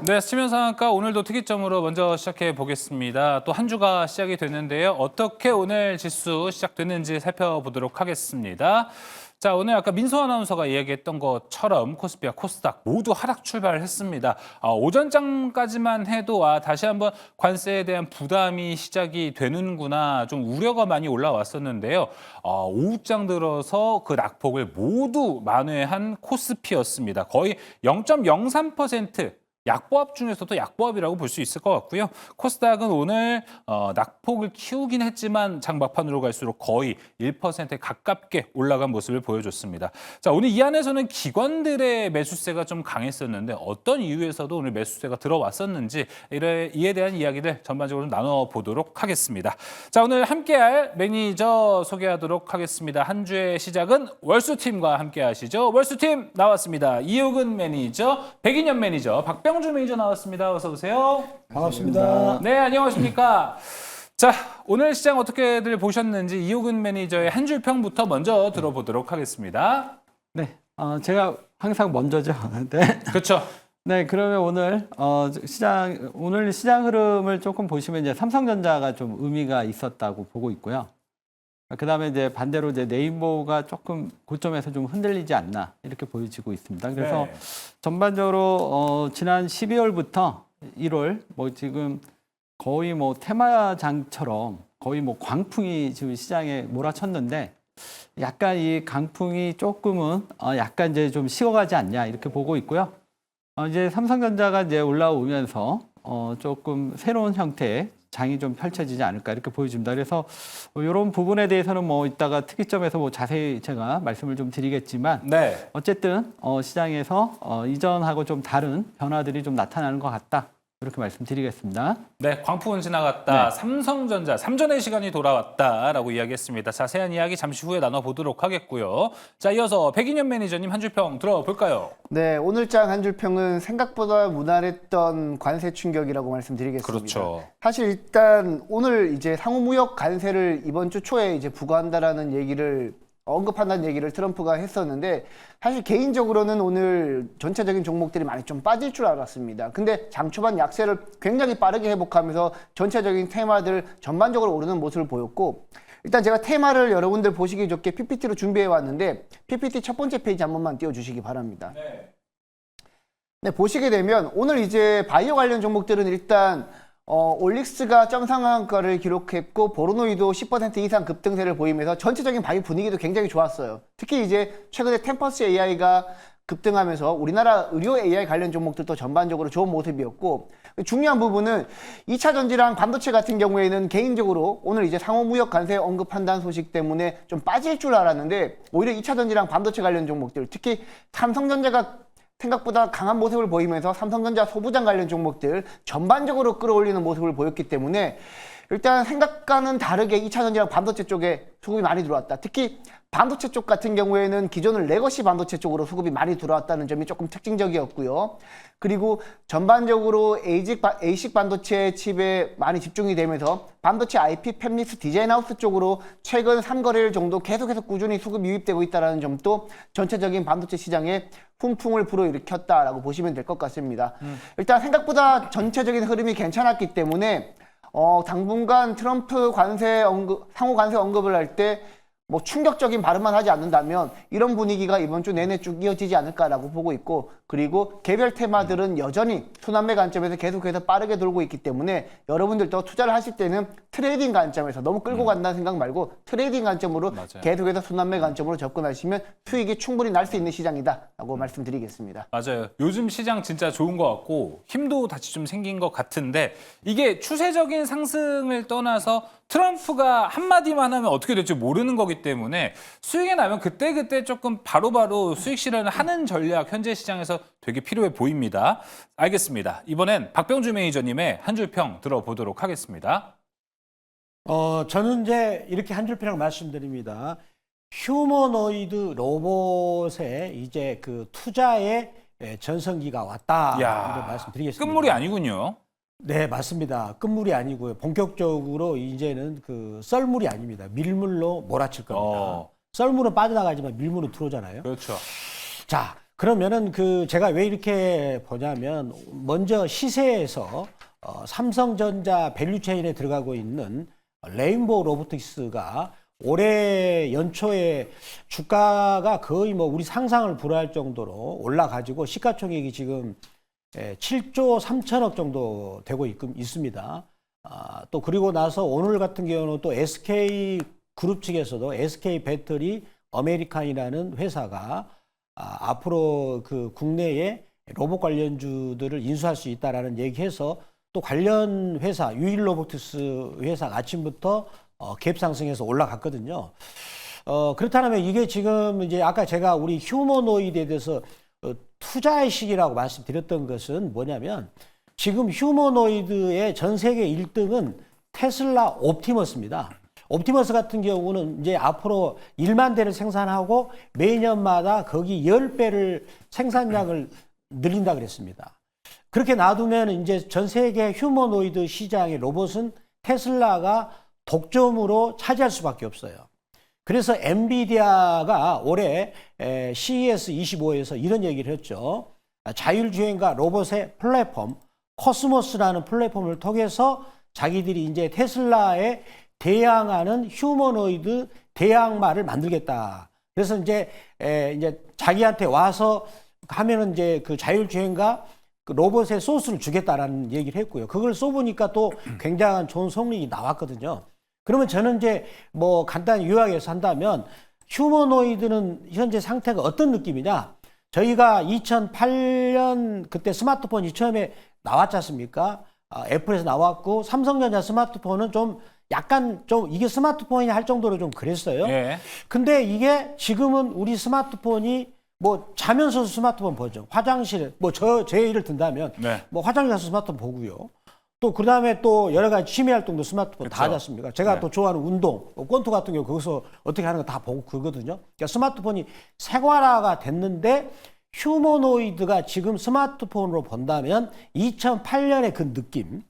네, 스치면 상한가 오늘도 특이점으로 먼저 시작해 보겠습니다. 또 한 주가 시작이 됐는데요. 어떻게 오늘 지수 시작됐는지 살펴보도록 하겠습니다. 자, 오늘 아까 민소 아나운서가 이야기했던 것처럼 코스피와 코스닥 모두 하락 출발했습니다. 오전장까지만 해도 다시 한번 관세에 대한 부담이 시작이 되는구나 좀 우려가 많이 올라왔었는데요. 오후장 들어서 그 낙폭을 모두 만회한 코스피였습니다. 거의 0.03% 약보합 중에서도 약보합이라고 볼 수 있을 것 같고요. 코스닥은 오늘 낙폭을 키우긴 했지만 장 막판으로 갈수록 거의 1%에 가깝게 올라간 모습을 보여줬습니다. 자, 오늘 이 안에서는 기관들의 매수세가 좀 강했었는데 어떤 이유에서도 오늘 매수세가 들어왔었는지 이에 대한 이야기를 전반적으로 나눠보도록 하겠습니다. 자, 오늘 함께할 매니저 소개하도록 하겠습니다. 한 주의 시작은 월수팀과 함께 하시죠. 월수팀 나왔습니다. 이호근 매니저, 백인현 매니저, 박병주 매니저 나왔습니다. 어서 오세요. 반갑습니다. 네, 안녕하십니까. 자, 오늘 시장 어떻게들 보셨는지 이호근 매니저의 한 줄 평부터 먼저 들어보도록 하겠습니다. 네, 제가 항상 먼저죠. 네. 그렇죠. 네, 그러면 오늘 시장 흐름을 조금 보시면 이제 삼성전자가 좀 의미가 있었다고 보고 있고요. 그다음에 이제 반대로 이제 네이버가 조금 고점에서 좀 흔들리지 않나 이렇게 보여지고 있습니다. 그래서 네. 전반적으로 지난 12월부터 1월 지금 거의 테마장처럼 거의 광풍이 지금 시장에 몰아쳤는데 약간 이 강풍이 조금은 약간 이제 좀 식어가지 않냐 이렇게 보고 있고요. 이제 삼성전자가 이제 올라오면서 조금 새로운 형태의 장이 좀 펼쳐지지 않을까 이렇게 보여집니다. 그래서 이런 부분에 대해서는 이따가 특이점에서 자세히 제가 말씀을 좀 드리겠지만 네. 어쨌든 시장에서 이전하고 좀 다른 변화들이 좀 나타나는 것 같다. 이렇게 말씀드리겠습니다. 네, 광풍은 지나갔다. 네. 삼성전자 3전의 시간이 돌아왔다라고 이야기했습니다. 자세한 이야기 잠시 후에 나눠보도록 하겠고요. 자, 이어서 백인현 매니저님 한 줄 평 들어볼까요? 네, 오늘장 한 줄 평은 생각보다 무난했던 관세 충격이라고 말씀드리겠습니다. 그렇죠. 사실 일단 오늘 이제 상호무역 관세를 이번 주 초에 이제 부과한다라는 얘기를 언급한다는 얘기를 트럼프가 했었는데 사실 개인적으로는 오늘 전체적인 종목들이 많이 좀 빠질 줄 알았습니다. 근데 장 초반 약세를 굉장히 빠르게 회복하면서 전체적인 테마들 전반적으로 오르는 모습을 보였고 일단 제가 테마를 여러분들 보시기 좋게 PPT로 준비해 왔는데 PPT 첫 번째 페이지 한 번만 띄워주시기 바랍니다. 네, 보시게 되면 오늘 이제 바이오 관련 종목들은 일단 올릭스가 정상한가를 기록했고 보로노이도 10% 이상 급등세를 보이면서 전체적인 바이오 분위기도 굉장히 좋았어요. 특히 이제 최근에 템퍼스 AI가 급등하면서 우리나라 의료 AI 관련 종목들도 전반적으로 좋은 모습이었고 중요한 부분은 2차 전지랑 반도체 같은 경우에는 개인적으로 오늘 이제 상호무역 관세 언급한다는 소식 때문에 좀 빠질 줄 알았는데 오히려 2차 전지랑 반도체 관련 종목들 특히 삼성전자가 생각보다 강한 모습을 보이면서 삼성전자 소부장 관련 종목들 전반적으로 끌어올리는 모습을 보였기 때문에 일단 생각과는 다르게 2차 전지랑 반도체 쪽에 수급이 많이 들어왔다. 특히 반도체 쪽 같은 경우에는 기존은 레거시 반도체 쪽으로 수급이 많이 들어왔다는 점이 조금 특징적이었고요. 그리고 전반적으로 ASIC 반도체 칩에 많이 집중이 되면서 반도체 IP 팹리스 디자인하우스 쪽으로 최근 3거래일 정도 계속해서 꾸준히 수급이 유입되고 있다는 점도 전체적인 반도체 시장에 훈풍을 불어일으켰다라고 보시면 될 것 같습니다. 일단 생각보다 전체적인 흐름이 괜찮았기 때문에 당분간 트럼프 상호 관세 언급을 할 때 충격적인 발언만 하지 않는다면 이런 분위기가 이번 주 내내 쭉 이어지지 않을까라고 보고 있고 그리고 개별 테마들은 여전히 순환매 관점에서 계속해서 빠르게 돌고 있기 때문에 여러분들도 투자를 하실 때는 트레이딩 관점에서 너무 끌고 간다는 생각 말고 트레이딩 관점으로 맞아요. 계속해서 순환매 관점으로 접근하시면 수익이 충분히 날 수 있는 시장이다라고 말씀드리겠습니다. 맞아요. 요즘 시장 진짜 좋은 것 같고 힘도 다시 좀 생긴 것 같은데 이게 추세적인 상승을 떠나서 트럼프가 한마디만 하면 어떻게 될지 모르는 거기 때문에 수익이 나면 그때그때 조금 바로바로 수익 실현을 하는 전략 현재 시장에서 되게 필요해 보입니다. 알겠습니다. 이번엔 박병주 매니저님의 한 줄 평 들어보도록 하겠습니다. 저는 이제 이렇게 한 줄 평을 말씀드립니다. 휴머노이드 로봇의 이제 그 투자의 전성기가 왔다. 이런 말씀드리겠습니다. 끝물이 아니군요. 네, 맞습니다. 끝물이 아니고요. 본격적으로 이제는 그 썰물이 아닙니다. 밀물로 몰아칠 겁니다. 썰물은 빠져나가지만 밀물은 들어오잖아요. 그렇죠. 자, 그러면은 그 제가 왜 이렇게 보냐면 먼저 시세에서 삼성전자 밸류체인에 들어가고 있는 레인보우 로보틱스가 올해 연초에 주가가 거의 뭐 우리 상상을 불허할 정도로 올라가지고 시가총액이 지금 7조 3천억 정도 되고 있습니다. 또 그리고 나서 오늘 같은 경우는 또 SK 그룹 측에서도 SK 배터리 아메리칸이라는 회사가 앞으로 그 국내에 로봇 관련주들을 인수할 수 있다라는 얘기해서 또 관련 회사 유일 로보틱스 회사가 아침부터 갭 상승해서 올라갔거든요. 그렇다면 이게 지금 이제 아까 제가 우리 휴머노이드에 대해서 투자의 시기라고 말씀드렸던 것은 뭐냐면 지금 휴머노이드의 전 세계 1등은 테슬라 옵티머스입니다. 옵티머스 같은 경우는 이제 앞으로 1만 대를 생산하고 매년마다 거기 10배를 생산량을 늘린다 그랬습니다. 그렇게 놔두면 이제 전 세계 휴머노이드 시장의 로봇은 테슬라가 독점으로 차지할 수밖에 없어요. 그래서 엔비디아가 올해 CES 25에서 이런 얘기를 했죠. 자율주행과 로봇의 플랫폼 코스모스라는 플랫폼을 통해서 자기들이 이제 테슬라에 대항하는 휴머노이드 대항마를 만들겠다. 그래서 이제 자기한테 와서 하면은 이제 그 자율주행과 그 로봇의 소스를 주겠다라는 얘기를 했고요. 그걸 써보니까 또 굉장한 좋은 성능이 나왔거든요. 그러면 저는 이제 뭐 간단히 요약해서 한다면 휴머노이드는 현재 상태가 어떤 느낌이냐? 저희가 2008년 그때 스마트폰이 처음에 나왔지 않습니까? 애플에서 나왔고 삼성전자 스마트폰은 좀 약간 좀 이게 스마트폰이냐 할 정도로 좀 그랬어요. 예. 근데 이게 지금은 우리 스마트폰이 뭐 자면서 스마트폰 보죠. 화장실 뭐 제 예를 든다면 네. 뭐 화장실 가서 스마트폰 보고요. 또 그다음에 또 여러 가지 취미 활동도 스마트폰 다 하지 않습니까? 제가 네. 또 좋아하는 운동, 권투 같은 경우 거기서 어떻게 하는 거 다 보고 그러거든요. 그러니까 스마트폰이 생활화가 됐는데 휴머노이드가 지금 스마트폰으로 본다면 2008년의 그 느낌.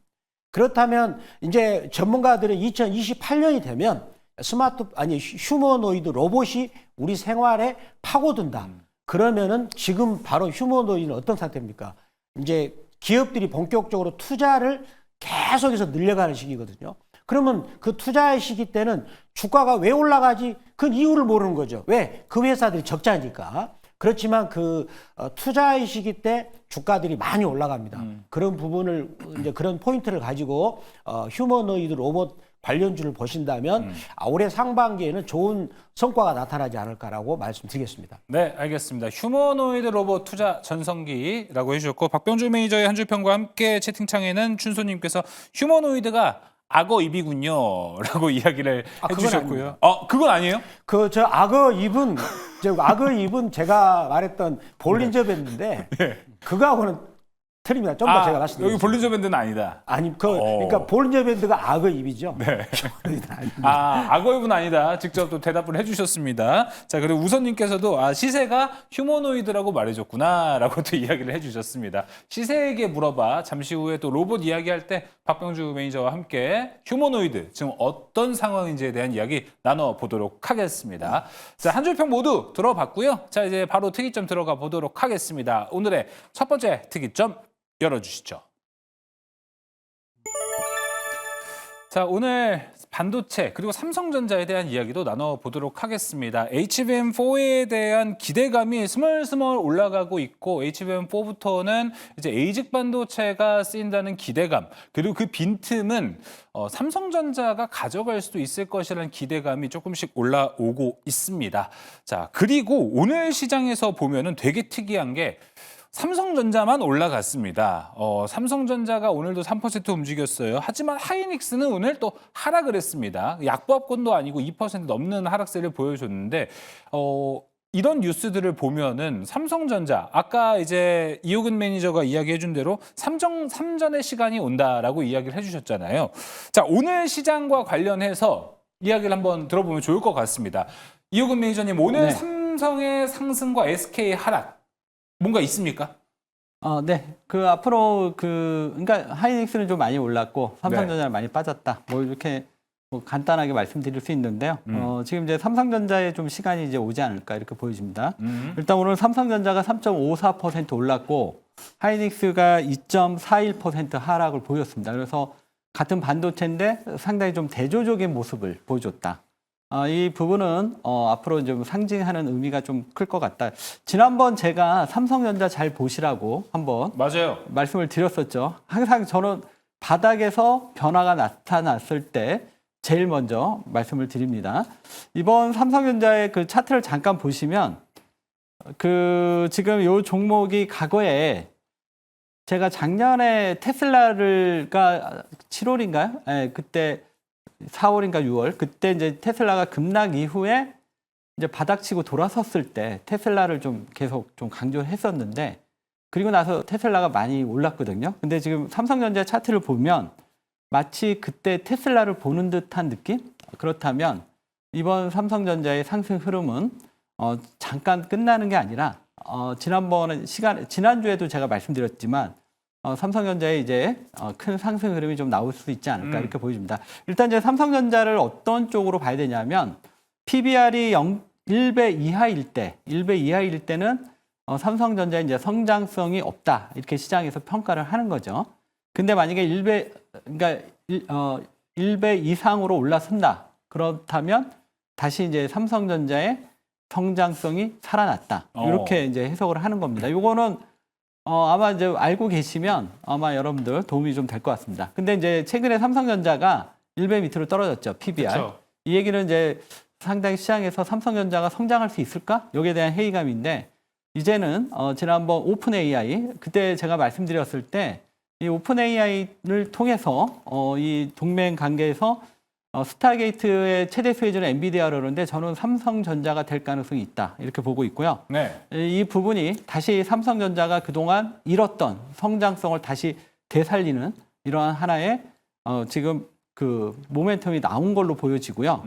그렇다면 이제 전문가들은 2028년이 되면 휴머노이드 로봇이 우리 생활에 파고든다. 그러면은 지금 바로 휴머노이드는 어떤 상태입니까? 이제 기업들이 본격적으로 투자를 계속해서 늘려가는 시기거든요. 그러면 그 투자의 시기 때는 주가가 왜 올라가지? 그 이유를 모르는 거죠. 왜? 그 회사들이 적자니까. 그렇지만 그 투자의 시기 때 주가들이 많이 올라갑니다. 그런 부분을 이제 그런 포인트를 가지고 휴머노이드 로봇 관련주를 보신다면 올해 상반기에는 좋은 성과가 나타나지 않을까라고 말씀드리겠습니다. 네, 알겠습니다. 휴머노이드 로봇 투자 전성기라고 해주셨고 박병주 매니저의 한 줄 평과 함께 채팅창에는 춘소님께서 휴머노이드가 악어 입이군요 라고 이야기를 해주셨고요. 그건 아니에요? 악어 입은 제가 말했던 볼린저 밴드인데 그거하고는 틀립니다. 좀 더 제가 말씀드리겠습니다. 여기 볼린저 밴드는 아니다. 아니, 그러니까 볼린저 밴드가 악어 입이죠. 네. 악어 입은 아니다. 직접 또 대답을 해주셨습니다. 자, 그리고 우선님께서도 시세가 휴머노이드라고 말해줬구나라고 또 이야기를 해주셨습니다. 시세에게 물어봐. 잠시 후에 또 로봇 이야기할 때 박병주 매니저와 함께 휴머노이드 지금 어떤 상황인지에 대한 이야기 나눠보도록 하겠습니다. 자, 한 줄 평 모두 들어봤고요. 자, 이제 바로 특이점 들어가 보도록 하겠습니다. 오늘의 첫 번째 특이점 열어주시죠. 자, 오늘 반도체 그리고 삼성전자에 대한 이야기도 나눠보도록 하겠습니다. HBM4에 대한 기대감이 스멀스멀 올라가고 있고 HBM4부터는 이제 에이직 반도체가 쓰인다는 기대감 그리고 그 빈틈은 삼성전자가 가져갈 수도 있을 것이라는 기대감이 조금씩 올라오고 있습니다. 자, 그리고 오늘 시장에서 보면은 되게 특이한 게 삼성전자만 올라갔습니다. 삼성전자가 오늘도 3% 움직였어요. 하지만 하이닉스는 오늘 또 하락을 했습니다. 약보합권도 아니고 2% 넘는 하락세를 보여줬는데 이런 뉴스들을 보면은 삼성전자 아까 이제 이호근 매니저가 이야기해준 대로 삼전의 시간이 온다라고 이야기를 해주셨잖아요. 자, 오늘 시장과 관련해서 이야기를 한번 들어보면 좋을 것 같습니다. 이호근 매니저님 오늘 네. 삼성의 상승과 SK의 하락 뭔가 있습니까? 네. 그 앞으로 그러니까 하이닉스는 좀 많이 올랐고 삼성전자는 많이 빠졌다. 뭐 이렇게 뭐 간단하게 말씀드릴 수 있는데요. 지금 이제 삼성전자에 좀 시간이 이제 오지 않을까 이렇게 보여집니다. 일단 오늘 삼성전자가 3.54% 올랐고 하이닉스가 2.41% 하락을 보였습니다. 그래서 같은 반도체인데 상당히 좀 대조적인 모습을 보여줬다. 이 부분은 앞으로 좀 상징하는 의미가 좀 클 것 같다. 지난번 제가 삼성전자 잘 보시라고 한번 맞아요. 말씀을 드렸었죠. 항상 저는 바닥에서 변화가 나타났을 때 제일 먼저 말씀을 드립니다. 이번 삼성전자의 그 차트를 잠깐 보시면 그 지금 이 종목이 과거에 제가 작년에 테슬라가 7월인가요? 네, 그때 4월인가 6월 그때 이제 테슬라가 급락 이후에 이제 바닥치고 돌아섰을 때 테슬라를 좀 계속 좀 강조했었는데 그리고 나서 테슬라가 많이 올랐거든요. 근데 지금 삼성전자 차트를 보면 마치 그때 테슬라를 보는 듯한 느낌? 그렇다면 이번 삼성전자의 상승 흐름은 잠깐 끝나는 게 아니라 지난주에도 제가 말씀드렸지만 삼성전자에 이제 큰 상승 흐름이 좀 나올 수 있지 않을까 이렇게 보여집니다. 일단 이제 삼성전자를 어떤 쪽으로 봐야 되냐면 PBR이 1배 이하일 때는 삼성전자의 이제 성장성이 없다 이렇게 시장에서 평가를 하는 거죠. 근데 만약에 1배 이상으로 올라선다. 그렇다면 다시 이제 삼성전자의 성장성이 살아났다. 이렇게 이제 해석을 하는 겁니다. 이거는 아마 이제 알고 계시면 아마 여러분들 도움이 좀 될 것 같습니다. 근데 이제 최근에 삼성전자가 1배 밑으로 떨어졌죠. PBR. 그쵸. 이 얘기는 이제 상당히 시장에서 삼성전자가 성장할 수 있을까? 여기에 대한 회의감인데 이제는 지난번 오픈 AI 그때 제가 말씀드렸을 때 이 오픈 AI를 통해서 이 동맹 관계에서 스타게이트의 최대 수혜주는 엔비디아로 그러는데 저는 삼성전자가 될 가능성이 있다 이렇게 보고 있고요. 네. 이 부분이 다시 삼성전자가 그동안 잃었던 성장성을 다시 되살리는 이러한 하나의 지금 그 모멘텀이 나온 걸로 보여지고요.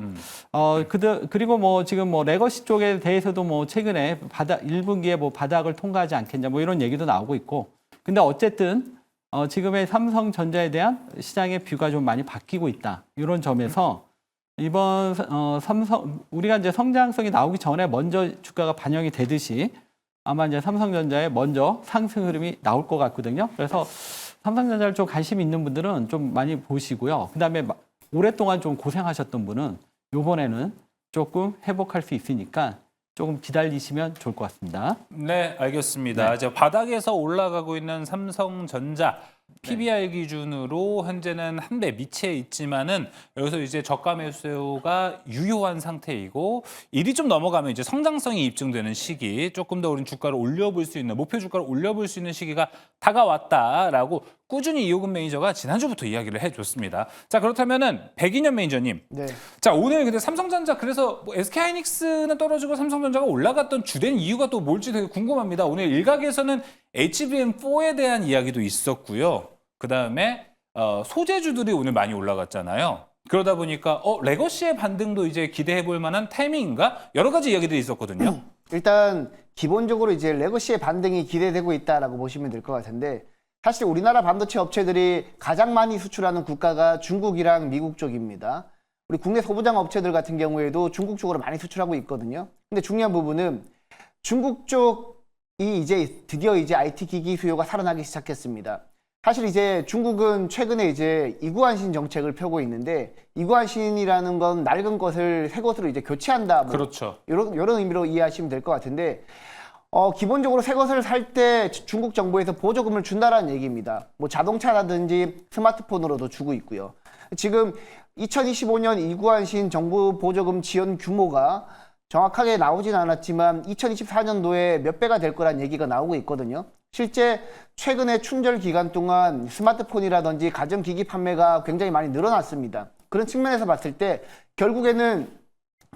그리고 뭐 지금 뭐 레거시 쪽에 대해서도 뭐 최근에 1분기에 뭐 바닥을 통과하지 않겠냐 뭐 이런 얘기도 나오고 있고. 근데 어쨌든 지금의 삼성전자에 대한 시장의 뷰가 좀 많이 바뀌고 있다. 이런 점에서 이번 우리가 이제 성장성이 나오기 전에 먼저 주가가 반영이 되듯이 아마 이제 삼성전자에 먼저 상승 흐름이 나올 것 같거든요. 그래서 삼성전자를 좀 관심 있는 분들은 좀 많이 보시고요. 그다음에 오랫동안 좀 고생하셨던 분은 이번에는 조금 회복할 수 있으니까 조금 기다리시면 좋을 것 같습니다. 네, 알겠습니다. 네. 이제 바닥에서 올라가고 있는 삼성전자 PBR 기준으로 현재는 한 배 밑에 있지만은 여기서 이제 저가 매수가 유효한 상태이고 일이 좀 넘어가면 이제 성장성이 입증되는 시기, 조금 더 우린 주가를 올려볼 수 있는 목표 주가를 올려볼 수 있는 시기가 다가왔다라고 꾸준히 이호근 매니저가 지난주부터 이야기를 해줬습니다. 자, 그렇다면은 백인현 매니저님, 네. 자 오늘 근데 삼성전자 그래서 뭐 SK하이닉스는 떨어지고 삼성전자가 올라갔던 주된 이유가 또 뭘지 되게 궁금합니다. 오늘 일각에서는 HBM4에 대한 이야기도 있었고요. 그 다음에 소재주들이 오늘 많이 올라갔잖아요. 그러다 보니까 레거시의 반등도 이제 기대해볼 만한 타이밍인가? 여러 가지 이야기들이 있었거든요. 일단 기본적으로 이제 레거시의 반등이 기대되고 있다라고 보시면 될 것 같은데 사실 우리나라 반도체 업체들이 가장 많이 수출하는 국가가 중국이랑 미국 쪽입니다. 우리 국내 소부장 업체들 같은 경우에도 중국 쪽으로 많이 수출하고 있거든요. 근데 중요한 부분은 중국 쪽이 이제 드디어 이제 IT 기기 수요가 살아나기 시작했습니다. 사실 이제 중국은 최근에 이제 이구안신 정책을 펴고 있는데 이구안신이라는 건 낡은 것을 새 것으로 이제 교체한다. 뭐 그렇죠. 이런 의미로 이해하시면 될 것 같은데 기본적으로 새 것을 살 때 중국 정부에서 보조금을 준다라는 얘기입니다. 뭐 자동차라든지 스마트폰으로도 주고 있고요. 지금 2025년 이구안신 정부 보조금 지원 규모가 정확하게 나오진 않았지만 2024년도에 몇 배가 될 거란 얘기가 나오고 있거든요. 실제 최근에 춘절 기간 동안 스마트폰이라든지 가전기기 판매가 굉장히 많이 늘어났습니다. 그런 측면에서 봤을 때 결국에는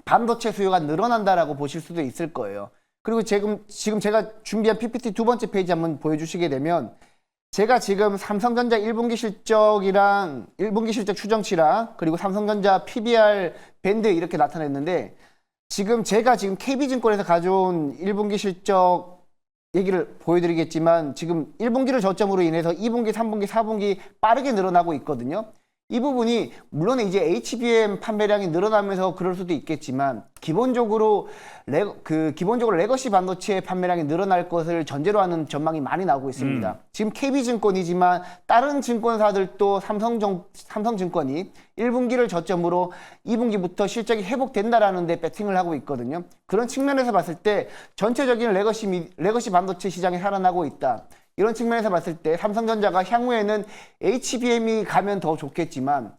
반도체 수요가 늘어난다라고 보실 수도 있을 거예요. 그리고 지금 제가 준비한 PPT 두 번째 페이지 한번 보여주시게 되면 제가 지금 삼성전자 1분기 실적이랑 1분기 실적 추정치랑 그리고 삼성전자 PBR 밴드 이렇게 나타냈는데 제가 KB증권에서 가져온 1분기 실적 얘기를 보여드리겠지만 지금 1분기를 저점으로 인해서 2분기, 3분기, 4분기 빠르게 늘어나고 있거든요. 이 부분이 물론 이제 HBM 판매량이 늘어나면서 그럴 수도 있겠지만 기본적으로 레거시 반도체 판매량이 늘어날 것을 전제로 하는 전망이 많이 나오고 있습니다. 지금 KB증권이지만 다른 증권사들도 삼성증권이 1분기를 저점으로 2분기부터 실적이 회복된다라는 데 배팅을 하고 있거든요. 그런 측면에서 봤을 때 전체적인 레거시 반도체 시장이 살아나고 있다. 이런 측면에서 봤을 때 삼성전자가 향후에는 HBM이 가면 더 좋겠지만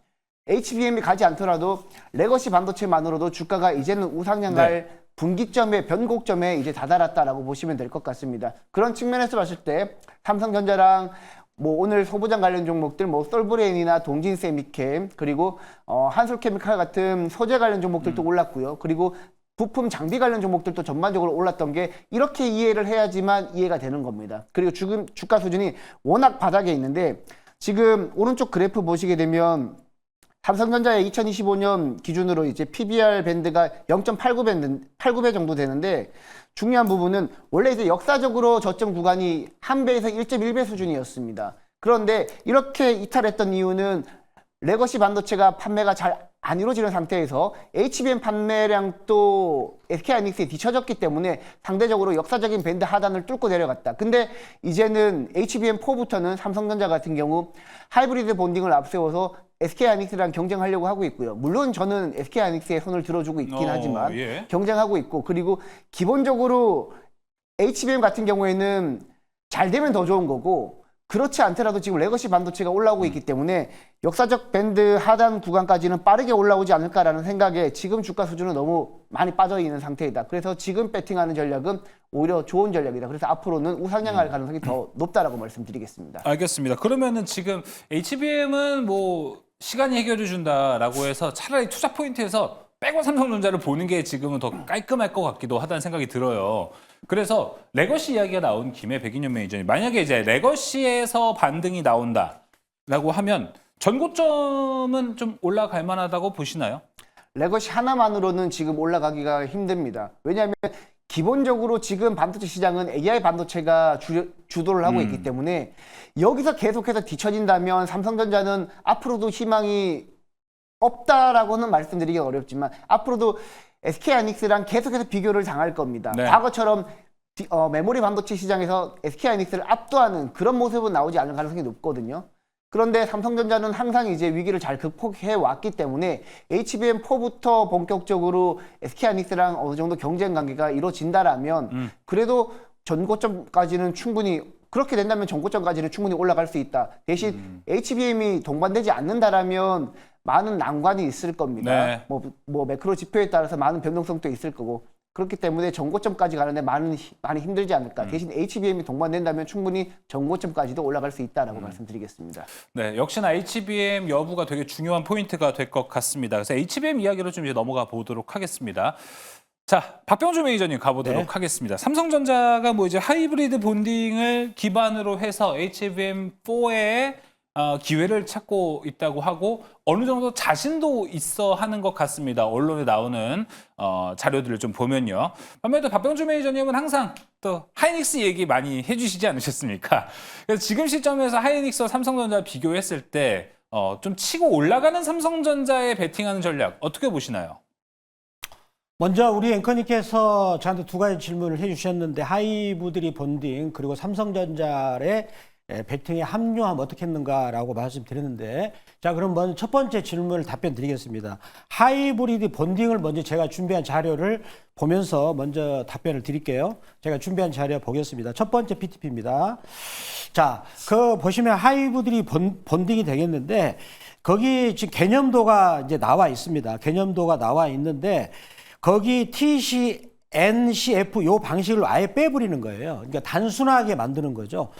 HBM이 가지 않더라도 레거시 반도체만으로도 주가가 이제는 우상향할 분기점에 변곡점에 이제 다다랐다라고 보시면 될 것 같습니다. 그런 측면에서 봤을 때 삼성전자랑 뭐 오늘 소부장 관련 종목들 뭐 솔브레인이나 동진세미캠 그리고 한솔케미칼 같은 소재 관련 종목들도 올랐고요. 그리고 부품 장비 관련 종목들도 전반적으로 올랐던 게 이렇게 이해를 해야지만 이해가 되는 겁니다. 그리고 지금 주가 수준이 워낙 바닥에 있는데 지금 오른쪽 그래프 보시게 되면 삼성전자의 2025년 기준으로 이제 PBR 밴드가 0.89배 정도 되는데 중요한 부분은 원래 이제 역사적으로 저점 구간이 1배에서 1.1배 수준이었습니다. 그런데 이렇게 이탈했던 이유는 레거시 반도체가 판매가 잘 안 이루어지는 상태에서 HBM 판매량도 SK하이닉스에 뒤처졌기 때문에 상대적으로 역사적인 밴드 하단을 뚫고 내려갔다. 근데 이제는 HBM4부터는 삼성전자 같은 경우 하이브리드 본딩을 앞세워서 SK하이닉스랑 경쟁하려고 하고 있고요. 물론 저는 SK하이닉스에 손을 들어주고 있긴 하지만 경쟁하고 있고 그리고 기본적으로 HBM 같은 경우에는 잘 되면 더 좋은 거고 그렇지 않더라도 지금 레거시 반도체가 올라오고 있기 때문에 역사적 밴드 하단 구간까지는 빠르게 올라오지 않을까라는 생각에 지금 주가 수준은 너무 많이 빠져 있는 상태이다. 그래서 지금 배팅하는 전략은 오히려 좋은 전략이다. 그래서 앞으로는 우상향할 가능성이 더 높다라고 말씀드리겠습니다. 알겠습니다. 그러면은 지금 HBM은 뭐 시간이 해결해 준다라고 해서 차라리 투자 포인트에서 빼고 삼성전자를 보는 게 지금은 더 깔끔할 것 같기도 하다는 생각이 들어요. 그래서 레거시 이야기가 나온 김에 백인현 매니저님, 만약에 이제 레거시에서 반등이 나온다라고 하면 전고점은 좀 올라갈 만하다고 보시나요? 레거시 하나만으로는 지금 올라가기가 힘듭니다. 왜냐하면 기본적으로 지금 반도체 시장은 AI 반도체가 주도를 하고 있기 때문에 여기서 계속해서 뒤처진다면 삼성전자는 앞으로도 희망이 없다라고는 말씀드리기 어렵지만 앞으로도 SK하이닉스랑 계속해서 비교를 당할 겁니다. 네. 과거처럼 메모리 반도체 시장에서 SK하이닉스를 압도하는 그런 모습은 나오지 않을 가능성이 높거든요. 그런데 삼성전자는 항상 이제 위기를 잘 극복해 왔기 때문에 HBM4부터 본격적으로 SK하이닉스랑 어느 정도 경쟁 관계가 이루어진다라면 그래도 전고점까지는 충분히 그렇게 된다면 전고점까지는 충분히 올라갈 수 있다. 대신 HBM이 동반되지 않는다라면 많은 난관이 있을 겁니다. 네. 뭐 매크로 지표에 따라서 많은 변동성도 있을 거고 그렇기 때문에 전고점까지 가는데 많이 힘들지 않을까. 대신 HBM이 동반된다면 충분히 전고점까지도 올라갈 수 있다라고 말씀드리겠습니다. 네, 역시나 HBM 여부가 되게 중요한 포인트가 될 것 같습니다. 그래서 HBM 이야기로 좀 이제 넘어가 보도록 하겠습니다. 자, 박병주 매니저님 가보도록 하겠습니다. 삼성전자가 뭐 이제 하이브리드 본딩을 기반으로 해서 HBM4에 기회를 찾고 있다고 하고 어느 정도 자신도 있어 하는 것 같습니다. 언론에 나오는 자료들을 좀 보면요. 반면에 또 박병주 매니저님은 항상 또 하이닉스 얘기 많이 해주시지 않으셨습니까? 그래서 지금 시점에서 하이닉스와 삼성전자 비교했을 때 좀 치고 올라가는 삼성전자에 베팅하는 전략 어떻게 보시나요? 먼저 우리 앵커님께서 저한테 두 가지 질문을 해주셨는데 하이브리드 본딩 그리고 삼성전자의 베팅에 합류하면 어떻게 했는가라고 말씀드렸는데 자 그럼 먼저 첫 번째 질문을 답변 드리겠습니다. 하이브리드 본딩을 먼저 제가 준비한 자료를 보면서 먼저 답변을 드릴게요. 제가 준비한 자료 보겠습니다. 첫 번째 PTP입니다. 자, 그 보시면 하이브리드 본딩이 되겠는데 거기 지금 개념도가 이제 나와 있습니다. 개념도가 나와 있는데 거기 TC NCF 요 방식을 아예 빼버리는 거예요. 그러니까 단순하게 만드는 거죠.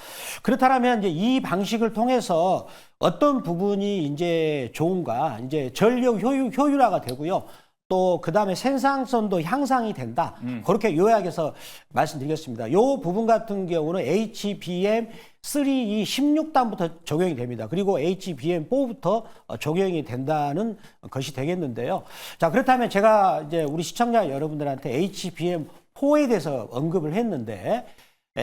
그렇다면 이제 이 방식을 통해서 어떤 부분이 이제 좋은가, 이제 전력 효율화가 되고요. 또 그다음에 생산성도 향상이 된다. 그렇게 요약해서 말씀드리겠습니다. 요 부분 같은 경우는 HBM 3E 16단부터 적용이 됩니다. 그리고 HBM4부터 적용이 된다는 것이 되겠는데요. 자, 그렇다면 제가 이제 우리 시청자 여러분들한테 HBM4에 대해서 언급을 했는데,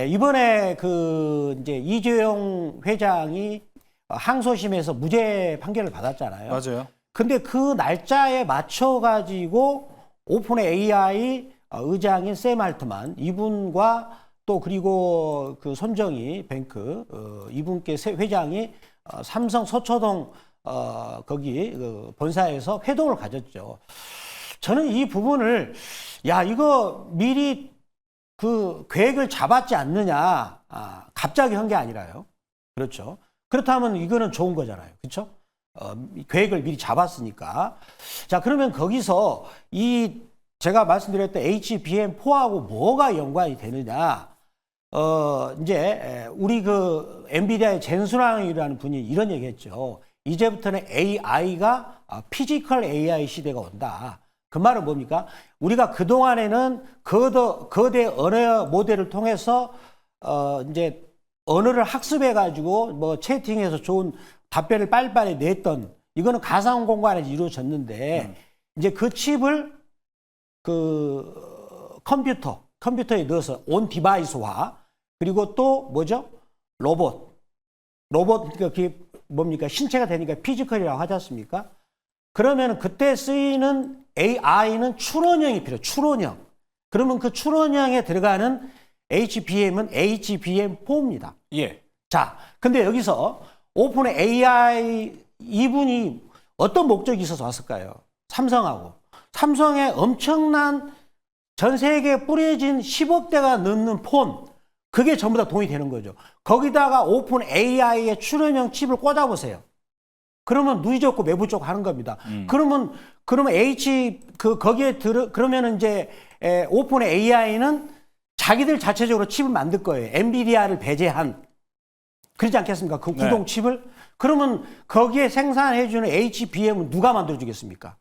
이번에 그 이제 이재용 회장이 항소심에서 무죄 판결을 받았잖아요. 맞아요. 근데 그 날짜에 맞춰 가지고 오픈 AI 의장인 샘 알트만 이분과 또 그리고 그 손정희 뱅크 이분께 회장이 삼성 서초동 거기 그 본사에서 회동을 가졌죠. 저는 이 부분을 야 이거 미리 그 계획을 잡았지 않느냐. 갑자기 한 게 아니라요. 그렇죠. 그렇다면 이거는 좋은 거잖아요. 그렇죠? 계획을 미리 잡았으니까. 자, 그러면 거기서 이 제가 말씀드렸던 HBM4하고 뭐가 연관이 되느냐. 이제 우리 그 엔비디아의 젠순왕이라는 분이 이런 얘기 했죠. 이제부터는 AI가 피지컬 AI 시대가 온다. 그 말은 뭡니까? 우리가 그동안에는 거대 언어 모델을 통해서 이제 언어를 학습해가지고 뭐 채팅해서 좋은 답변을 빨리빨리 냈던 이거는 가상 공간에서 이루어졌는데 이제 그 칩을 그 컴퓨터에 넣어서 온 디바이스화 그리고 또 뭐죠? 로봇 그러니까 그게 뭡니까? 신체가 되니까 피지컬이라고 하지 않습니까? 그러면 그때 쓰이는 AI는 추론형이 필요해요. 추론형. 그러면 그 추론형에 들어가는 HBM은 HBM4입니다. 예. 자, 근데 여기서 오픈 AI 이분이 어떤 목적이 있어서 왔을까요? 삼성의 엄청난 전 세계에 뿌려진 10억 대가 넘는 폰, 그게 전부 다 돈이 되는 거죠. 거기다가 오픈 AI의 추론형 칩을 꽂아보세요. 그러면 누이 좋고 매부 좋고 하는 겁니다. 그러면 그러면 이제 오픈 AI는 자기들 자체적으로 칩을 만들 거예요. 엔비디아를 배제한. 그렇지 않겠습니까? 그 구동 칩을. 그러면 거기에 생산해주는 HBM은 누가 만들어주겠습니까?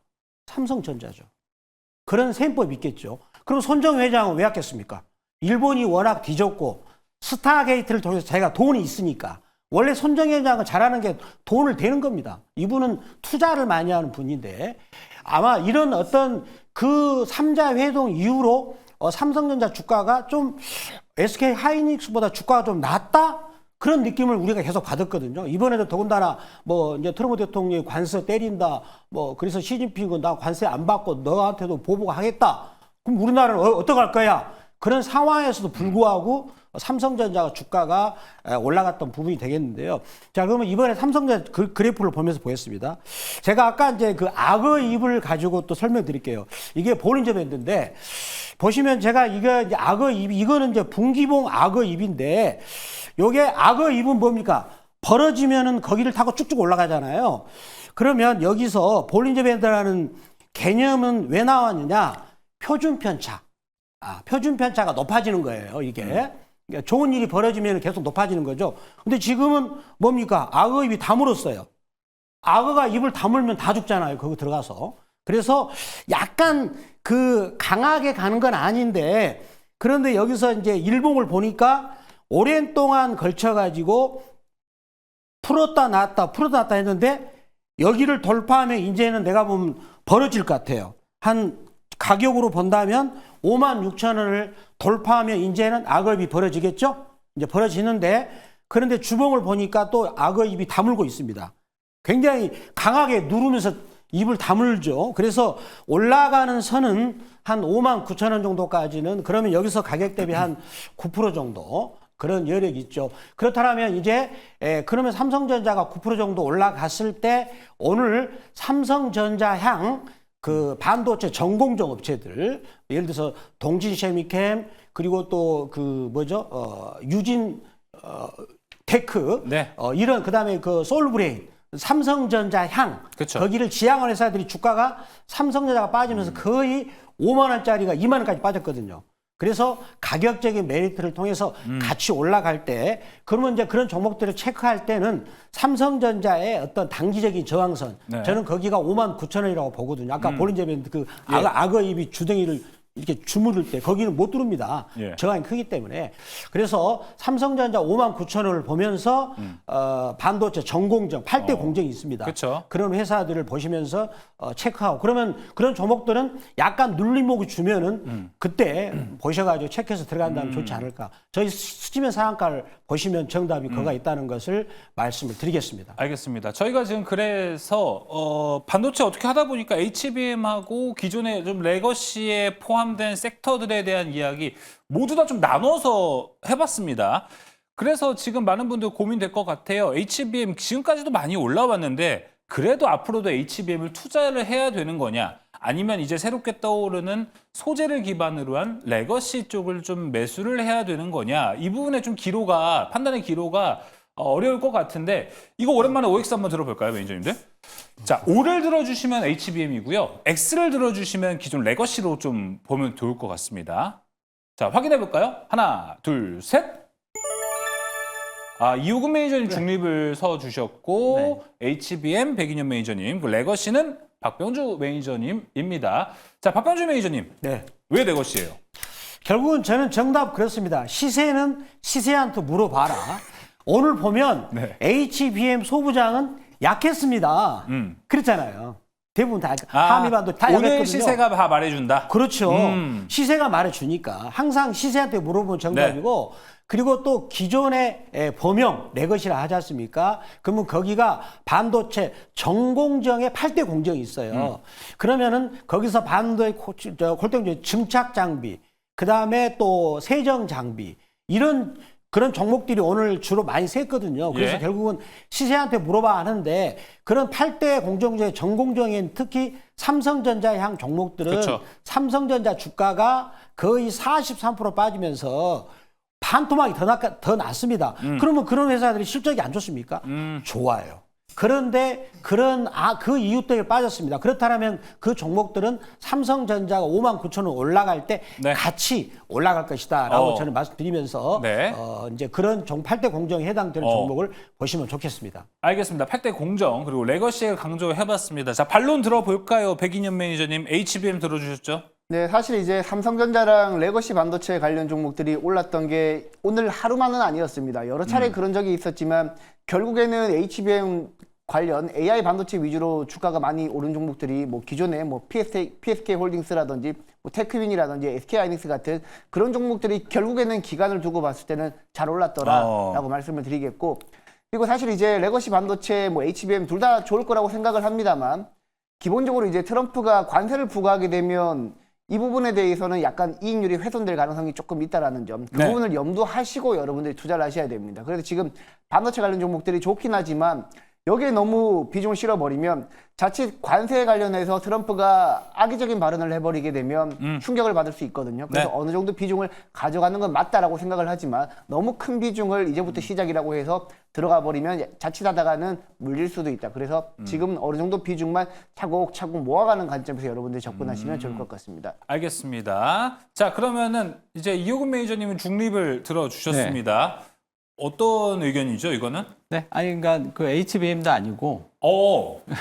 삼성전자죠. 그런 셈법이 있겠죠. 그럼 손정희 회장은 왜 왔겠습니까? 일본이 워낙 뒤졌고 스타게이트를 통해서 자기가 돈이 있으니까. 원래 손정희 회장은 잘하는 게 돈을 대는 겁니다. 이분은 투자를 많이 하는 분인데 아마 이런 어떤 그 3자 회동 이후로 삼성전자 주가가 좀 SK 하이닉스보다 주가가 좀 낮다? 그런 느낌을 우리가 계속 받았거든요. 이번에도 더군다나 뭐 이제 트럼프 대통령이 관세 때린다. 뭐 그래서 시진핑은 나 관세 안 받고 너한테도 보복 하겠다. 그럼 우리나라는 어떡할 거야? 그런 상황에서도 불구하고 삼성전자 주가가 올라갔던 부분이 되겠는데요. 자, 그러면 이번에 삼성전자 그래프를 보면서 보겠습니다. 제가 아까 이제 그 악어 입을 가지고 또 설명드릴게요. 이게 볼린저 밴드인데 보시면 제가 이거 이제 악어 입, 이거는 이제 분기봉 악어 입인데 요게 악어 입은 뭡니까? 벌어지면은 거기를 타고 쭉쭉 올라가잖아요. 그러면 여기서 볼린저 밴드라는 개념은 왜 나왔느냐? 표준 편차. 표준 편차가 높아지는 거예요, 이게. 그러니까 좋은 일이 벌어지면 계속 높아지는 거죠. 근데 지금은 뭡니까? 악어 입이 다물었어요. 악어가 입을 다물면 다 죽잖아요, 거기 들어가서. 그래서 약간 그 강하게 가는 건 아닌데, 그런데 여기서 이제 일봉을 보니까 오랜 동안 걸쳐가지고 풀었다 놨다 했는데 여기를 돌파하면 이제는 내가 보면 벌어질 것 같아요. 한 가격으로 본다면 56,000원을 돌파하면 이제는 악어입이 벌어지겠죠? 이제 벌어지는데 그런데 주봉을 보니까 또 악어입이 다물고 있습니다. 굉장히 강하게 누르면서 입을 다물죠. 그래서 올라가는 선은 한 59,000원 정도까지는 그러면 여기서 가격 대비 한 9% 정도 그런 여력이 있죠. 그렇다면 이제 그러면 삼성전자가 9% 정도 올라갔을 때 오늘 삼성전자향 그 반도체 전공정 업체들 예를 들어서 동진셰미캠 그리고 또 그 뭐죠 유진 테크 네. 이런 그다음에 그 솔브레인 삼성전자향 그쵸. 거기를 지향한 회사들이 주가가 삼성전자가 빠지면서 거의 5만 원짜리가 2만 원까지 빠졌거든요. 그래서 가격적인 메리트를 통해서 같이 올라갈 때 그러면 이제 그런 종목들을 체크할 때는 삼성전자의 어떤 단기적인 저항선 네. 저는 거기가 59,000원이라고 보거든요. 아까 볼린저 밴드 그 악어입이 주둥이를 이렇게 주무를 때 거기는 못 들어옵니다. 예. 저항이 크기 때문에. 그래서 삼성전자 59,000원을 보면서 반도체 전공정 8대 공정이 있습니다. 그쵸. 그런 회사들을 보시면서 체크하고 그러면 그런 종목들은 약간 눌림목이 주면은 그때 보셔가지고 체크해서 들어간다면 좋지 않을까. 저희 수지면 상한가를 보시면 정답이 거가 있다는 것을 말씀을 드리겠습니다. 알겠습니다. 저희가 지금 그래서 반도체 어떻게 하다 보니까 HBM하고 기존의 좀 레거시에 포함된 섹터들에 대한 이야기 모두 다 좀 나눠서 해봤습니다. 그래서 지금 많은 분들 고민될 것 같아요. HBM 지금까지도 많이 올라왔는데 그래도 앞으로도 HBM을 투자를 해야 되는 거냐? 아니면 이제 새롭게 떠오르는 소재를 기반으로 한 레거시 쪽을 좀 매수를 해야 되는 거냐? 이 부분에 좀 판단의 기로가 어려울 것 같은데 이거 오랜만에 OX 한번 들어볼까요, 매니저님들? 자, O를 들어주시면 HBM이고요. X를 들어주시면 기존 레거시로 좀 보면 좋을 것 같습니다. 자, 확인해 볼까요? 하나, 둘, 셋. 이호근 매니저님 중립을 서주셨고 HBM 백인현 매니저님, 그 레거시는 박병주 매니저님입니다. 자, 박병주 매니저님, 네. 왜 레거시예요? 결국은 저는 정답 그렇습니다. 시세는 시세한테 물어봐라. 오늘 보면 네. HBM 소부장은 약했습니다. 그렇잖아요. 대부분 다 한미반도 다 오늘 약했거든요. 시세가 다 말해준다. 그렇죠. 시세가 말해주니까 항상 시세한테 물어보면 정답이고 그리고 또 기존의 범용 레거시라 하지 않습니까? 그러면 거기가 반도체 전공정의 8대 공정이 있어요. 그러면은 거기서 반도체 콜땡 증착 장비, 그 다음에 또 세정 장비 이런 그런 종목들이 오늘 주로 많이 샜거든요. 그래서 예. 결국은 시세한테 물어봐 하는데 그런 8대 공정 중에 전공정인 특히 삼성전자향 종목들은 그쵸. 삼성전자 주가가 거의 43% 빠지면서 반토막이 더 났습니다. 그러면 그런 회사들이 실적이 안 좋습니까? 좋아요. 그런데 그 이유 때문에 빠졌습니다. 그렇다면 그 종목들은 삼성전자가 59,000원 올라갈 때 네. 같이 올라갈 것이다라고 저는 말씀드리면서 네. 이제 그런 8대 공정에 해당되는 종목을 보시면 좋겠습니다. 알겠습니다. 8대 공정 그리고 레거시를 강조해봤습니다. 자, 반론 들어볼까요? 백인현 매니저님, HBM 들어주셨죠? 네, 사실 이제 삼성전자랑 레거시 반도체 관련 종목들이 올랐던 게 오늘 하루만은 아니었습니다. 여러 차례 그런 적이 있었지만 결국에는 HBM 관련 AI 반도체 위주로 주가가 많이 오른 종목들이 뭐 기존에 뭐 PSK 홀딩스라든지 뭐 테크윈이라든지 SK하이닉스 같은 그런 종목들이 결국에는 기간을 두고 봤을 때는 잘 올랐더라라고 말씀을 드리겠고, 그리고 사실 이제 레거시 반도체 뭐 HBM 둘 다 좋을 거라고 생각을 합니다만 기본적으로 이제 트럼프가 관세를 부과하게 되면 이 부분에 대해서는 약간 이익률이 훼손될 가능성이 조금 있다라는 점, 그 네. 부분을 염두하시고 여러분들이 투자를 하셔야 됩니다. 그래서 지금 반도체 관련 종목들이 좋긴 하지만 여기에 너무 비중을 실어버리면 자칫 관세에 관련해서 트럼프가 악의적인 발언을 해버리게 되면 충격을 받을 수 있거든요. 그래서 네. 어느 정도 비중을 가져가는 건 맞다라고 생각을 하지만 너무 큰 비중을 이제부터 시작이라고 해서 들어가 버리면 자칫하다가는 물릴 수도 있다. 그래서 지금 어느 정도 비중만 차곡차곡 모아가는 관점에서 여러분들이 접근하시면 좋을 것 같습니다. 알겠습니다. 자, 그러면은 이제 이호근 매니저님은 중립을 들어주셨습니다. 어떤 의견이죠, 이거는? 네, 아니 그러니까 그 HBM도 아니고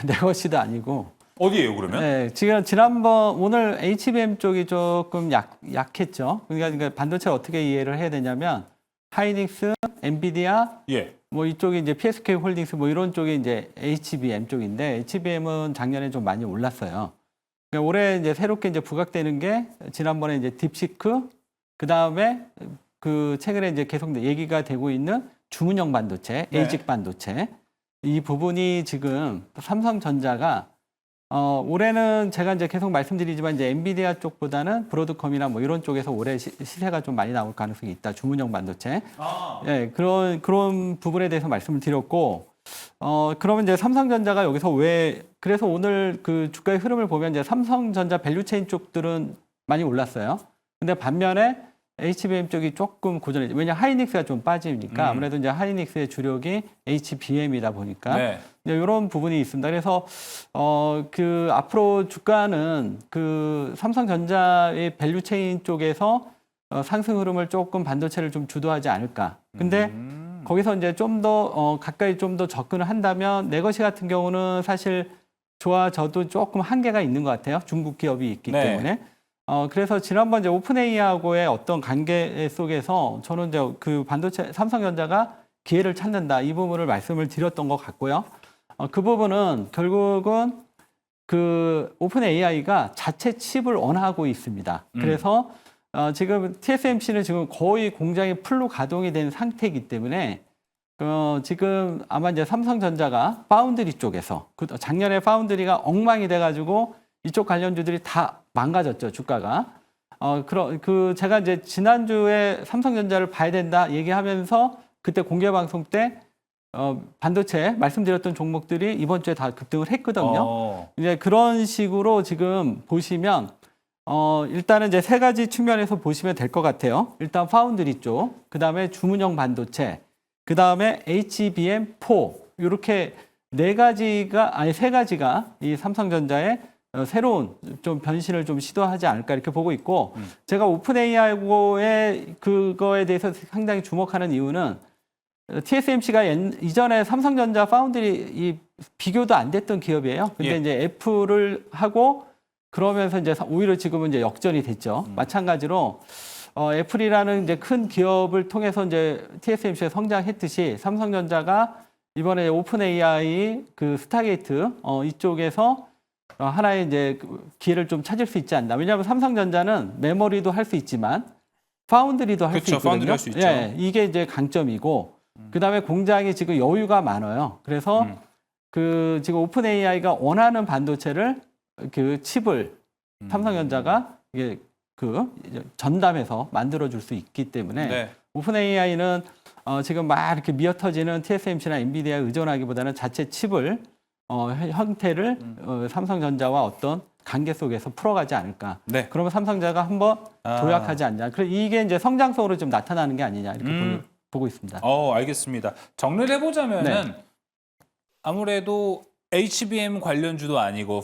레거시도 아니고 어디예요, 그러면? 네, 지금 지난번 오늘 HBM 쪽이 조금 약했죠. 그러니까 반도체를 어떻게 이해를 해야 되냐면 하이닉스, 엔비디아, 예. 뭐 이쪽이 이제 PSK 홀딩스 뭐 이런 쪽이 이제 HBM 쪽인데 HBM은 작년에 좀 많이 올랐어요. 그러니까 올해 이제 새롭게 이제 부각되는 게 지난번에 이제 딥시크, 그 다음에 그 최근에 이제 계속 얘기가 되고 있는 주문형 반도체, 네. 에이직 반도체 이 부분이 지금 삼성전자가 올해는 제가 이제 계속 말씀드리지만 이제 엔비디아 쪽보다는 브로드컴이나 뭐 이런 쪽에서 올해 시세가 좀 많이 나올 가능성이 있다. 주문형 반도체. 예, 그런 부분에 대해서 말씀을 드렸고, 그러면 이제 삼성전자가 여기서 그래서 오늘 그 주가의 흐름을 보면 이제 삼성전자 밸류체인 쪽들은 많이 올랐어요. 근데 반면에 HBM 쪽이 조금 고전해. 왜냐 하이닉스가 좀 빠지니까 아무래도 이제 하이닉스의 주력이 HBM이다 보니까 네. 이런 부분이 있습니다. 그래서 그 앞으로 주가는 그 삼성전자의 밸류체인 쪽에서 상승 흐름을 조금 반도체를 좀 주도하지 않을까. 근데 거기서 이제 좀 더 가까이 좀 더 접근을 한다면 레거시 같은 경우는 사실 좋아져도 조금 한계가 있는 것 같아요. 중국 기업이 있기 네. 때문에. 그래서 지난번 이제 오픈 AI하고의 어떤 관계 속에서 저는 이제 그 반도체 삼성전자가 기회를 찾는다 이 부분을 말씀을 드렸던 것 같고요. 그 부분은 결국은 그 오픈 AI가 자체 칩을 원하고 있습니다. 그래서 지금 TSMC는 지금 거의 공장이 풀로 가동이 된 상태이기 때문에 지금 아마 이제 삼성전자가 파운드리 쪽에서 작년에 파운드리가 엉망이 돼가지고 이쪽 관련주들이 다 망가졌죠 주가가. 제가 이제 지난주에 삼성전자를 봐야 된다 얘기하면서 그때 공개 방송 때 반도체 말씀드렸던 종목들이 이번 주에 다 급등을 했거든요. 이제 그런 식으로 지금 보시면 일단은 이제 세 가지 측면에서 보시면 될 것 같아요. 일단 파운드리 쪽, 그 다음에 주문형 반도체, 그 다음에 HBM4 이렇게 세 가지가 이 삼성전자의 새로운 좀 변신을 좀 시도하지 않을까 이렇게 보고 있고 제가 오픈 AI고의 그거에 대해서 상당히 주목하는 이유는 TSMC가 이전에 삼성전자 파운드리 비교도 안 됐던 기업이에요. 근데 이제 애플을 하고 그러면서 이제 오히려 지금은 이제 역전이 됐죠. 마찬가지로 애플이라는 이제 큰 기업을 통해서 이제 TSMC가 성장했듯이 삼성전자가 이번에 오픈 AI 그 스타게이트 이쪽에서 하나의 이제 기회를 좀 찾을 수 있지 않나. 왜냐하면 삼성전자는 메모리도 할 수 있지만 파운드리도 할 수 그렇죠. 있거든요. 파운드리 할 수 있죠. 예, 이게 이제 강점이고 그다음에 공장이 지금 여유가 많아요. 그래서 그 지금 오픈 AI가 원하는 반도체를 그 칩을 삼성전자가 이게 그 전담해서 만들어 줄 수 있기 때문에 네. 오픈 AI는 지금 막 이렇게 미어터지는 TSMC나 엔비디아에 의존하기보다는 자체 칩을 형태를 삼성전자와 어떤 관계 속에서 풀어가지 않을까. 네. 그러면 삼성전자가 한번 도약하지 않냐. 그래서 이게 이제 성장성으로 좀 나타나는 게 아니냐 이렇게 보고 있습니다. 알겠습니다. 정리를 해보자면은 네. 아무래도 HBM 관련주도 아니고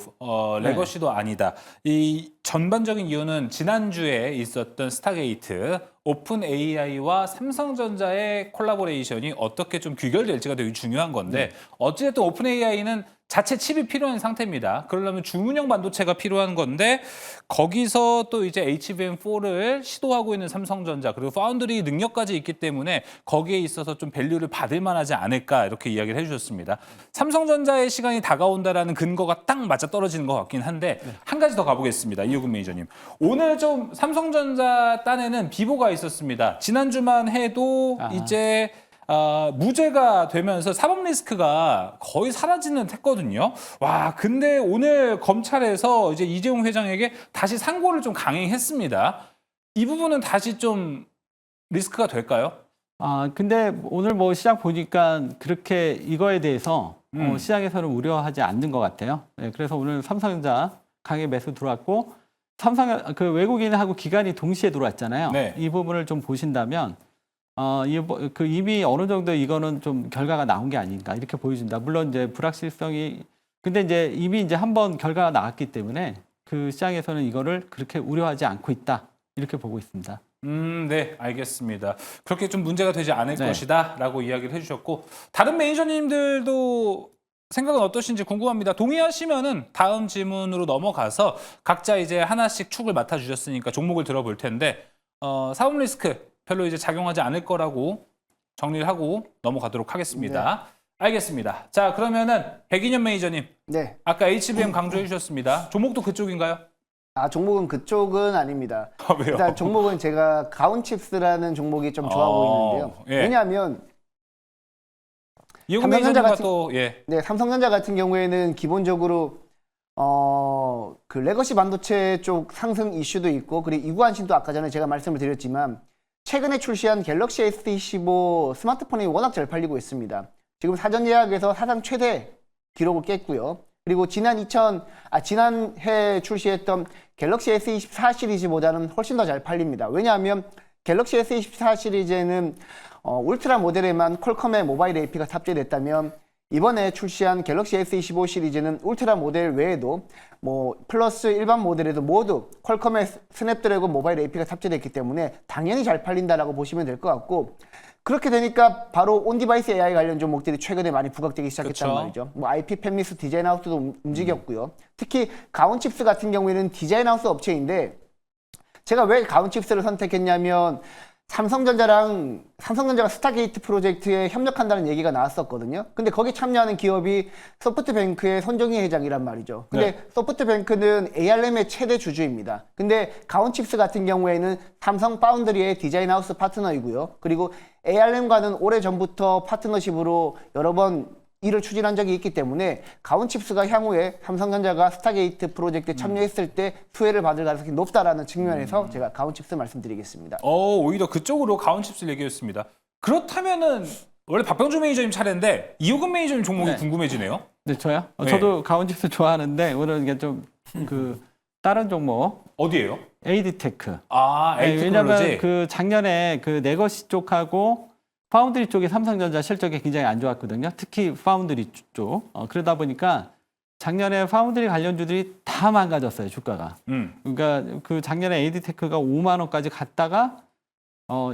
레거시도 아니다. 이 전반적인 이유는 지난주에 있었던 스타게이트, 오픈 AI와 삼성전자의 콜라보레이션이 어떻게 좀 규결될지가 되게 중요한 건데 어찌됐든 오픈 AI는 자체 칩이 필요한 상태입니다. 그러려면 주문형 반도체가 필요한 건데 거기서 또 이제 HBM4를 시도하고 있는 삼성전자 그리고 파운드리 능력까지 있기 때문에 거기에 있어서 좀 밸류를 받을 만하지 않을까 이렇게 이야기를 해주셨습니다. 삼성전자의 시간이 다가온다라는 근거가 딱 맞아 떨어지는 것 같긴 한데 한 가지 더 가보겠습니다. 이호근 매니저님. 오늘 좀 삼성전자 딴에는 비보가 있었습니다. 지난주만 해도 이제 무죄가 되면서 사법 리스크가 거의 사라지는 했거든요. 와, 근데 오늘 검찰에서 이제 이재용 회장에게 다시 상고를 좀 강행했습니다. 이 부분은 다시 좀 리스크가 될까요? 근데 오늘 뭐 시장 보니까 그렇게 이거에 대해서 시장에서는 우려하지 않는 것 같아요. 네, 그래서 오늘 삼성전자 강하게 매수 들어왔고 그 외국인하고 기관이 동시에 들어왔잖아요. 네. 이 부분을 좀 보신다면 이미 어느 정도 이거는 좀 결과가 나온 게 아닌가 이렇게 보여준다. 물론 이제 불확실성이 근데 이제 이미 이제 한번 결과가 나왔기 때문에 그 시장에서는 이거를 그렇게 우려하지 않고 있다 이렇게 보고 있습니다. 네, 알겠습니다. 그렇게 좀 문제가 되지 않을 네. 것이다라고 이야기를 해주셨고 다른 매니저님들도 생각은 어떠신지 궁금합니다. 동의하시면은 다음 질문으로 넘어가서 각자 이제 하나씩 축을 맡아주셨으니까 종목을 들어볼 텐데 사법 리스크 별로 이제 작용하지 않을 거라고 정리를 하고 넘어가도록 하겠습니다. 알겠습니다. 자, 그러면은 백인현 매니저님. 네. 아까 HBM 강조해 주셨습니다. 종목도 그쪽인가요? 종목은 그쪽은 아닙니다. 왜요? 일단 종목은 제가 가온칩스라는 종목이 좀 좋아 보이는데요. 예. 왜냐하면 이호근 삼성전자 매니저님과 같은- 또 네, 삼성전자 같은 경우에는 기본적으로 그 레거시 반도체 쪽 상승 이슈도 있고 그리고 이구환신도 아까 전에 제가 말씀을 드렸지만 최근에 출시한 갤럭시 S25 스마트폰이 워낙 잘 팔리고 있습니다. 지금 사전 예약에서 사상 최대 기록을 깼고요. 그리고 지난해 출시했던 갤럭시 S24 시리즈보다는 훨씬 더 잘 팔립니다. 왜냐하면 갤럭시 S24 시리즈에는 울트라 모델에만 퀄컴의 모바일 AP가 탑재됐다면 이번에 출시한 갤럭시 S25 시리즈는 울트라 모델 외에도 뭐 플러스 일반 모델에도 모두 퀄컴의 스냅드래곤 모바일 AP가 탑재됐기 때문에 당연히 잘 팔린다라고 보시면 될 것 같고 그렇게 되니까 바로 온디바이스 AI 관련 종목들이 최근에 많이 부각되기 시작했단 그쵸. 말이죠. 뭐 IP 팹리스 디자인하우스도 움직였고요. 특히 가온칩스 같은 경우에는 디자인하우스 업체인데 제가 왜 가온칩스를 선택했냐면 삼성전자가 스타게이트 프로젝트에 협력한다는 얘기가 나왔었거든요. 근데 거기 참여하는 기업이 소프트뱅크의 손정희 회장이란 말이죠. 근데 네. 소프트뱅크는 ARM의 최대 주주입니다. 근데 가온칩스 같은 경우에는 삼성 파운드리의 디자인 하우스 파트너이고요. 그리고 ARM과는 오래전부터 파트너십으로 여러 번 일을 추진한 적이 있기 때문에 가온칩스가 향후에 삼성전자가 스타게이트 프로젝트에 참여했을 때 수혜를 받을 가능성이 높다라는 측면에서 제가 가온칩스 말씀드리겠습니다. 오히려 그쪽으로 가온칩스를 얘기했습니다. 그렇다면은 원래 박병주 매니저님 차례인데 이호근 매니저님 종목이 네. 궁금해지네요. 네, 저요? 네. 저도 가온칩스 좋아하는데 오늘 이게 좀 다른 종목 어디예요? 에이디테크. 아, 네, 왜냐하면 에이테크놀로지. 그 작년에 그 네거시 쪽하고 파운드리 쪽이 삼성전자 실적이 굉장히 안 좋았거든요. 특히 파운드리 쪽. 그러다 보니까 작년에 파운드리 관련주들이 다 망가졌어요, 주가가. 그러니까 그 작년에 에이디테크가 5만 원까지 갔다가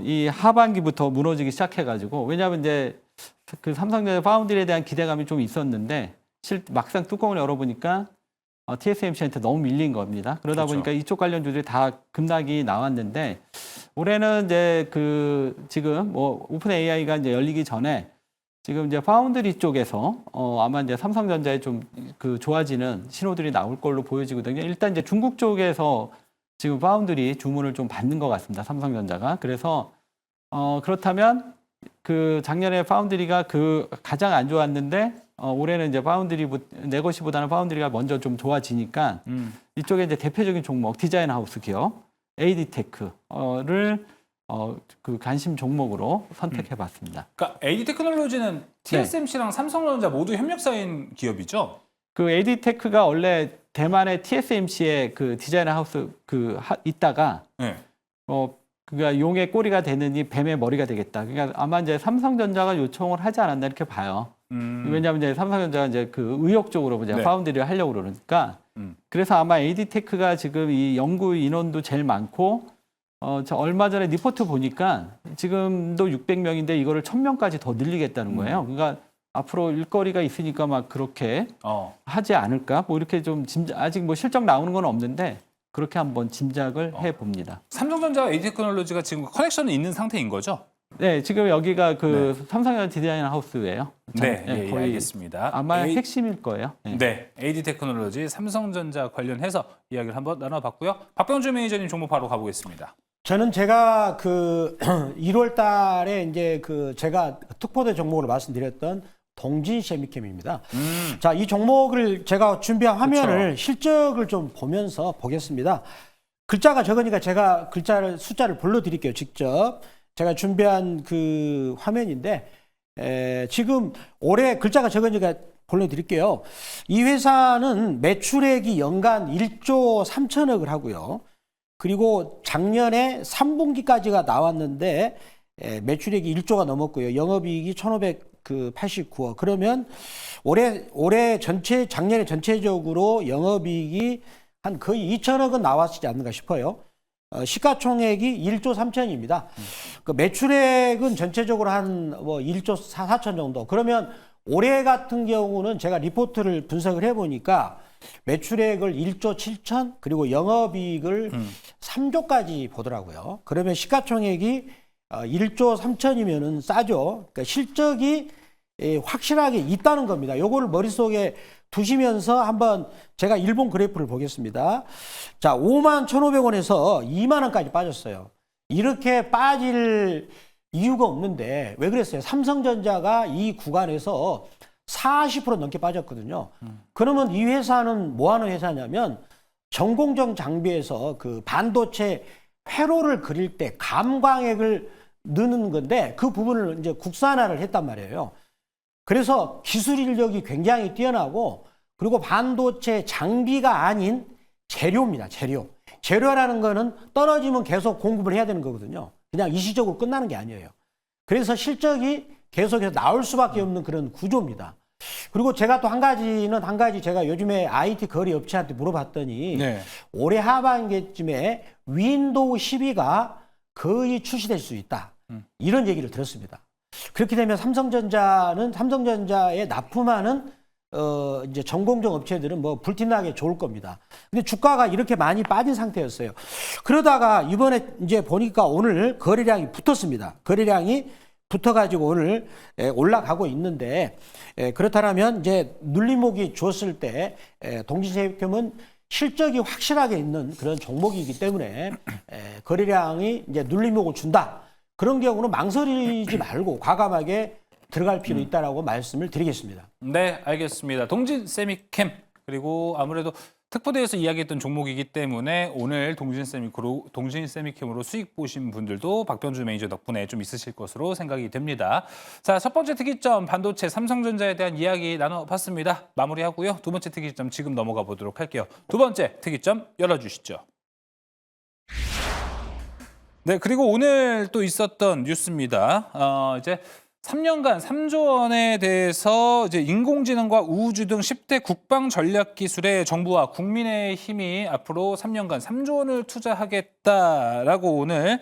이 하반기부터 무너지기 시작해가지고, 왜냐하면 이제 그 삼성전자 파운드리에 대한 기대감이 좀 있었는데 막상 뚜껑을 열어보니까 TSMC한테 너무 밀린 겁니다. 그러다 그렇죠. 보니까 이쪽 관련주들이 다 급락이 나왔는데, 올해는 이제 지금 오픈 AI가 이제 열리기 전에 지금 이제 파운드리 쪽에서 아마 이제 삼성전자에 좀 좋아지는 신호들이 나올 걸로 보여지거든요. 일단 이제 중국 쪽에서 지금 파운드리 주문을 좀 받는 것 같습니다. 삼성전자가. 그래서 그렇다면 그 작년에 파운드리가 가장 안 좋았는데 올해는 이제 네거시보다는 파운드리가 먼저 좀 좋아지니까 이쪽에 이제 대표적인 종목 디자인 하우스 기업 에이디테크를 그 관심 종목으로 선택해봤습니다. 그러니까 에이디테크놀로지는 TSMC랑 삼성전자 모두 협력사인 기업이죠? 그 에이디테크가 원래 대만의 TSMC의 그 디자인 하우스 있다가 네. 그러니까 용의 꼬리가 되느니 뱀의 머리가 되겠다. 그러니까 아마 이제 삼성전자가 요청을 하지 않았나 이렇게 봐요. 왜냐하면 이제 삼성전자가 이제 그 의욕적으로 이제 네. 파운드리를 하려고 그러니까. 그래서 아마 에이디테크가 지금 이 연구 인원도 제일 많고, 저 얼마 전에 리포트 보니까 지금도 600명인데 이거를 1000명까지 더 늘리겠다는 거예요. 그러니까 앞으로 일거리가 있으니까 막 그렇게 하지 않을까? 뭐 이렇게 좀 아직 뭐 실적 나오는 건 없는데 그렇게 한번 짐작을 해 봅니다. 삼성전자와 에이디테크놀로지가 지금 커넥션은 있는 상태인 거죠? 네, 지금 여기가 삼성전자 디자인 하우스예요. 네, 네, 예, 거의 알겠습니다. 아마 핵심일 거예요. 네. 네, 에이디테크놀로지 삼성전자 관련해서 이야기를 한번 나눠봤고요. 박병주 매니저님 종목 바로 가보겠습니다. 저는 제가 1월 달에 이제 제가 특보대 종목으로 말씀드렸던 동진세미캠입니다. 자, 이 종목을 제가 준비한 화면을 실적을 좀 보면서 보겠습니다. 글자가 적으니까 제가 숫자를 불러드릴게요. 직접. 제가 준비한 그 화면인데, 지금 올해 글자가 적으니까 보내드릴게요. 이 회사는 매출액이 연간 1조 3천억을 하고요. 그리고 작년에 3분기까지가 나왔는데 매출액이 1조가 넘었고요. 영업이익이 1,589억. 그러면 올해 작년에 전체적으로 영업이익이 한 거의 2천억은 나왔지 않는가 싶어요. 시가총액이 1조 3천입니다. 그 매출액은 전체적으로 한 1조 4천 정도. 그러면 올해 같은 경우는 제가 리포트를 분석을 해보니까 매출액을 1조 7천 그리고 영업이익을 3조까지 보더라고요. 그러면 시가총액이 1조 3천이면은 싸죠. 그러니까 실적이 확실하게 있다는 겁니다. 요거를 머릿속에 두시면서 한번 제가 일본 그래프를 보겠습니다. 자, 5만 1,500원에서 2만 원까지 빠졌어요. 이렇게 빠질 이유가 없는데 왜 그랬어요? 삼성전자가 이 구간에서 40% 넘게 빠졌거든요. 그러면 이 회사는 뭐 하는 회사냐면 전공정 장비에서 그 반도체 회로를 그릴 때 감광액을 넣는 건데 그 부분을 이제 국산화를 했단 말이에요. 그래서 기술 인력이 굉장히 뛰어나고 그리고 반도체 장비가 아닌 재료입니다. 재료라는 거는 떨어지면 계속 공급을 해야 되는 거거든요. 그냥 일시적으로 끝나는 게 아니에요. 그래서 실적이 계속해서 나올 수밖에 없는 그런 구조입니다. 그리고 제가 또 한 가지 제가 요즘에 IT 거래 업체한테 물어봤더니 올해 하반기쯤에 윈도우 12가 거의 출시될 수 있다. 이런 얘기를 들었습니다. 그렇게 되면 삼성전자에 납품하는 이제 전공정 업체들은 뭐 불티나게 좋을 겁니다. 근데 주가가 이렇게 많이 빠진 상태였어요. 그러다가 이번에 이제 보니까 오늘 거래량이 붙었습니다. 거래량이 붙어가지고 오늘 올라가고 있는데, 그렇다면 이제 눌림목이 줬을 때 동진제약금은 실적이 확실하게 있는 그런 종목이기 때문에 거래량이 이제 눌림목을 준다. 그런 경우는 망설이지 말고 과감하게 들어갈 필요 있다라고 말씀을 드리겠습니다. 네, 알겠습니다. 동진 세미캠 그리고 아무래도 특보대에서 이야기했던 종목이기 때문에 오늘 동진 세미캠으로 수익 보신 분들도 박병주 매니저 덕분에 좀 있으실 것으로 생각이 됩니다. 자, 첫 번째 특이점 반도체 삼성전자에 대한 이야기 나눠봤습니다. 마무리하고요. 두 번째 특이점 지금 넘어가 보도록 할게요. 두 번째 특이점 열어주시죠. 네, 그리고 오늘 또 있었던 뉴스입니다. 이제 3년간 3조 원에 대해서 이제 인공지능과 우주 등 10대 국방 전략 기술에 정부와 국민의힘이 앞으로 3년간 3조 원을 투자하겠다라고 오늘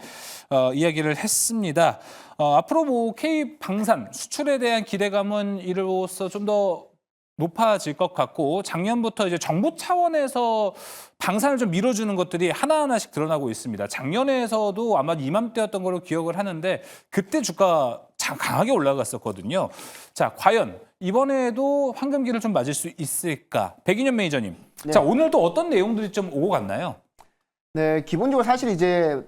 이야기를 했습니다. 앞으로 뭐 K 방산 수출에 대한 기대감은 이로써 좀 더 높아질 것 같고 작년부터 이제 정부 차원에서 방산을 좀 밀어주는 것들이 하나하나씩 드러나고 있습니다. 작년에서도 아마 이맘때였던 걸로 기억을 하는데 그때 주가 강하게 올라갔었거든요. 자, 과연 이번에도 황금기를 좀 맞을 수 있을까? 백인현 매니저님. 네. 자, 오늘도 어떤 내용들이 좀 오고 갔나요? 네, 기본적으로 사실 이제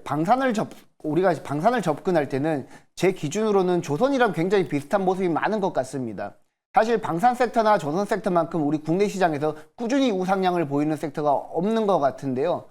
우리가 방산을 접근할 때는 제 기준으로는 조선이랑 굉장히 비슷한 모습이 많은 것 같습니다. 사실 방산 섹터나 조선 섹터만큼 우리 국내 시장에서 꾸준히 우상향을 보이는 섹터가 없는 것 같은데요.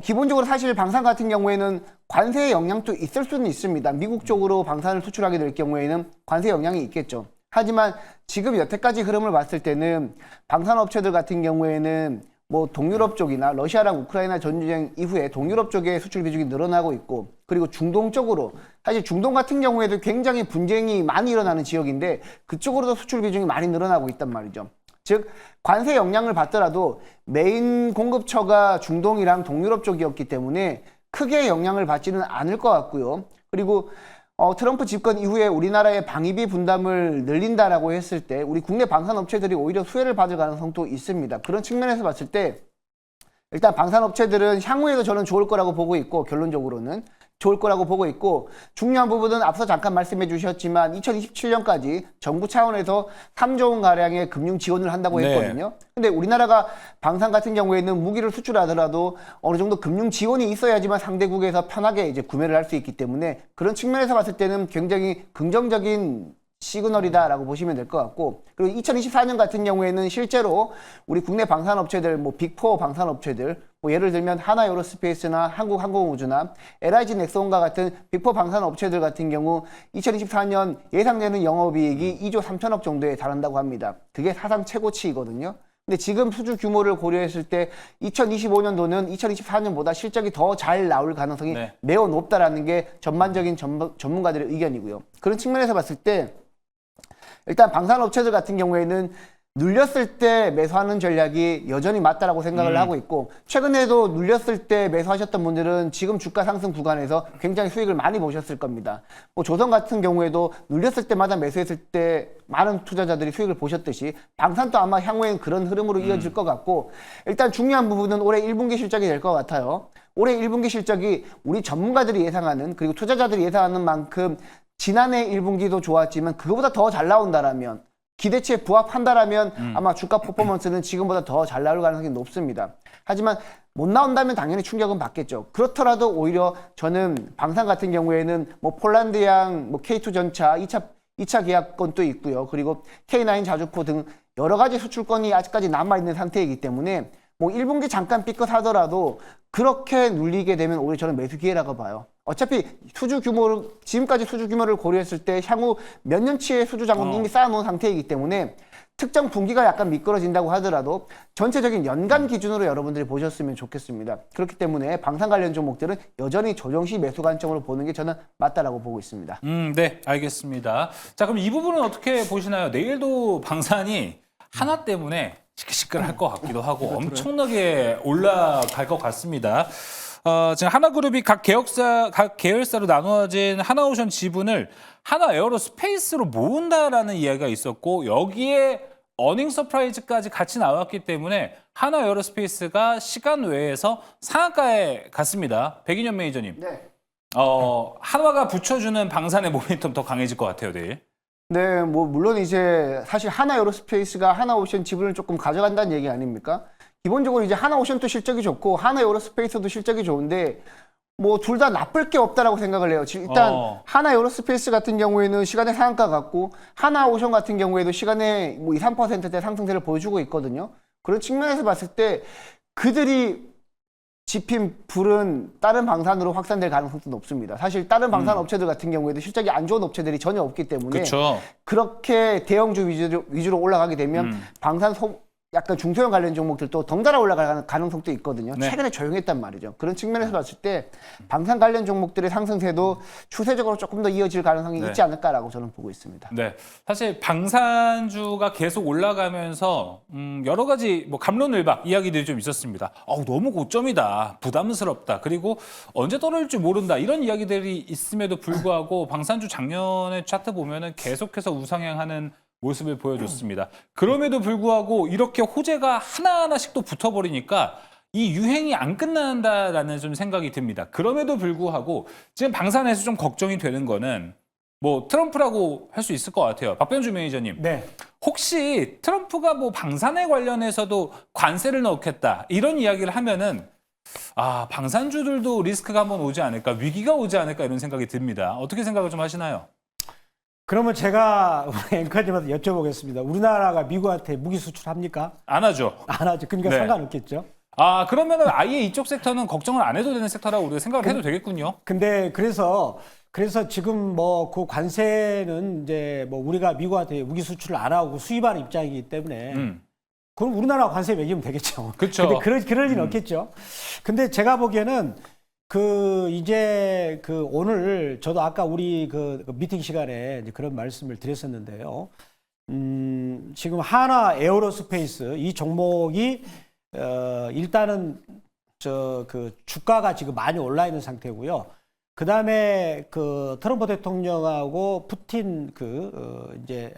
기본적으로 사실 방산 같은 경우에는 관세의 영향도 있을 수는 있습니다. 미국 쪽으로 방산을 수출하게 될 경우에는 관세 영향이 있겠죠. 하지만 지금 여태까지 흐름을 봤을 때는 방산업체들 같은 경우에는 뭐 동유럽 쪽이나 러시아랑 우크라이나 전쟁 이후에 동유럽 쪽의 수출 비중이 늘어나고 있고, 그리고 중동 쪽으로, 사실 중동 같은 경우에도 굉장히 분쟁이 많이 일어나는 지역인데 그쪽으로도 수출 비중이 많이 늘어나고 있단 말이죠. 즉 관세 영향을 받더라도 메인 공급처가 중동이랑 동유럽 쪽이었기 때문에 크게 영향을 받지는 않을 것 같고요. 그리고 트럼프 집권 이후에 우리나라의 방위비 분담을 늘린다라고 했을 때 우리 국내 방산업체들이 오히려 수혜를 받을 가능성도 있습니다. 그런 측면에서 봤을 때 일단 방산업체들은 향후에도 저는 좋을 거라고 보고 있고, 결론적으로는 좋을 거라고 보고 있고, 중요한 부분은 앞서 잠깐 말씀해 주셨지만 2027년까지 정부 차원에서 3조 원가량의 금융 지원을 한다고 했거든요. 근데 우리나라가 방산 같은 경우에는 무기를 수출하더라도 어느 정도 금융 지원이 있어야지만 상대국에서 편하게 이제 구매를 할 수 있기 때문에 그런 측면에서 봤을 때는 굉장히 긍정적인 시그널이다라고 보시면 될 것 같고, 그리고 2024년 같은 경우에는 실제로 우리 국내 방산업체들, 뭐 빅4 방산업체들, 뭐 예를 들면 하나에어로스페이스나 한국항공우주나 LIG 넥슨과 같은 빅4 방산업체들 같은 경우 2024년 예상되는 영업이익이 2조 3천억 정도에 달한다고 합니다. 그게 사상 최고치이거든요. 근데 지금 수주 규모를 고려했을 때 2025년도는 2024년보다 실적이 더 잘 나올 가능성이 매우 높다라는 게 전반적인 전문가들의 의견이고요. 그런 측면에서 봤을 때 일단 방산업체들 같은 경우에는 눌렸을 때 매수하는 전략이 여전히 맞다라고 생각을 하고 있고, 최근에도 눌렸을 때 매수하셨던 분들은 지금 주가 상승 구간에서 굉장히 수익을 많이 보셨을 겁니다. 뭐 조선 같은 경우에도 눌렸을 때마다 매수했을 때 많은 투자자들이 수익을 보셨듯이 방산도 아마 향후엔 그런 흐름으로 이어질 것 같고, 일단 중요한 부분은 올해 1분기 실적이 될 것 같아요. 올해 1분기 실적이 우리 전문가들이 예상하는, 그리고 투자자들이 예상하는 만큼 지난해 1분기도 좋았지만 그거보다 더 잘 나온다라면, 기대치에 부합한다라면 아마 주가 퍼포먼스는 지금보다 더 잘 나올 가능성이 높습니다. 하지만 못 나온다면 당연히 충격은 받겠죠. 그렇더라도 오히려 저는 방산 같은 경우에는 뭐 폴란드양, 뭐 K2 전차 2차 계약권도 있고요. 그리고 K9 자주포 등 여러 가지 수출권이 아직까지 남아있는 상태이기 때문에 뭐 1분기 잠깐 삐끗 하더라도 그렇게 눌리게 되면 오히려 저는 매수 기회라고 봐요. 어차피 지금까지 수주 규모를 고려했을 때 향후 몇 년치의 수주 자금을 이미 쌓아놓은 상태이기 때문에 특정 분기가 약간 미끄러진다고 하더라도 전체적인 연간 기준으로 여러분들이 보셨으면 좋겠습니다. 그렇기 때문에 방산 관련 종목들은 여전히 조정시 매수 관점으로 보는 게 저는 맞다라고 보고 있습니다. 네, 알겠습니다. 자, 그럼 이 부분은 어떻게 보시나요? 내일도 방산이 하나 때문에 시끌시끌할 것 같기도 하고 엄청나게 올라갈 것 같습니다. 지금 하나그룹이 각 계열사로 나누어진 하나오션 지분을 하나에어로스페이스로 모은다라는 이야기가 있었고, 여기에 어닝 서프라이즈까지 같이 나왔기 때문에 하나 에어로스페이스가 시간 외에서 상한가에 갔습니다. 백인현 매니저님. 네. 한화가 붙여주는 방산의 모멘텀 더 강해질 것 같아요, 내일. 네, 뭐 물론 이제 사실 하나 에어로스페이스가 하나오션 지분을 조금 가져간다는 얘기 아닙니까? 기본적으로 이제 하나오션도 실적이 좋고 하나 에어로스페이스도 실적이 좋은데 뭐 둘 다 나쁠 게 없다라고 생각을 해요. 일단 하나 에어로스페이스 같은 경우에는 시간의 상한가 같고 하나오션 같은 경우에도 시간에 뭐 2, 3%대 상승세를 보여주고 있거든요. 그런 측면에서 봤을 때 그들이 집힌 불은 다른 방산으로 확산될 가능성도 높습니다. 사실 다른 방산 업체들 같은 경우에도 실적이 안 좋은 업체들이 전혀 없기 때문에 그렇죠. 그렇게 대형주 위주로 올라가게 되면 약간 중소형 관련 종목들도 덩달아 올라갈 가능성도 있거든요. 네. 최근에 조용했단 말이죠. 그런 측면에서 봤을 때 방산 관련 종목들의 상승세도 추세적으로 조금 더 이어질 가능성이 네. 있지 않을까라고 저는 보고 있습니다. 네, 사실 방산주가 계속 올라가면서 여러 가지 뭐 갑론을박 이야기들이 좀 있었습니다. 너무 고점이다, 부담스럽다, 그리고 언제 떨어질지 모른다 이런 이야기들이 있음에도 불구하고 방산주 작년의 차트 보면은 계속해서 우상향하는 모습을 보여줬습니다. 그럼에도 불구하고 이렇게 호재가 하나하나씩 또 붙어버리니까 이 유행이 안 끝난다라는 좀 생각이 듭니다. 그럼에도 불구하고 지금 방산에서 좀 걱정이 되는 거는 뭐 트럼프라고 할 수 있을 것 같아요. 박병주 매니저님. 네. 혹시 트럼프가 뭐 방산에 관련해서도 관세를 넣겠다 이런 이야기를 하면은 방산주들도 리스크가 한번 오지 않을까, 위기가 오지 않을까 이런 생각이 듭니다. 어떻게 생각을 좀 하시나요? 그러면 제가 우리 앵커님한테 여쭤보겠습니다. 우리나라가 미국한테 무기 수출합니까? 안 하죠. 안 하죠. 그러니까 네. 상관없겠죠. 그러면은 아예 이쪽 섹터는 걱정을 안 해도 되는 섹터라고 우리가 생각을 해도 되겠군요. 근데 그래서 지금 뭐 그 관세는 이제 뭐 우리가 미국한테 무기 수출을 안 하고 수입하는 입장이기 때문에 그럼 우리나라 관세 매기면 되겠죠. 그쵸. 근데 그럴 리는 없겠죠. 근데 제가 보기에는 이제 오늘 저도 아까 우리 그 미팅 시간에 이제 그런 말씀을 드렸었는데요. 지금 하나 에어로스페이스 이 종목이 일단은 주가가 지금 많이 올라 있는 상태고요. 그 다음에 트럼프 대통령하고 푸틴 이제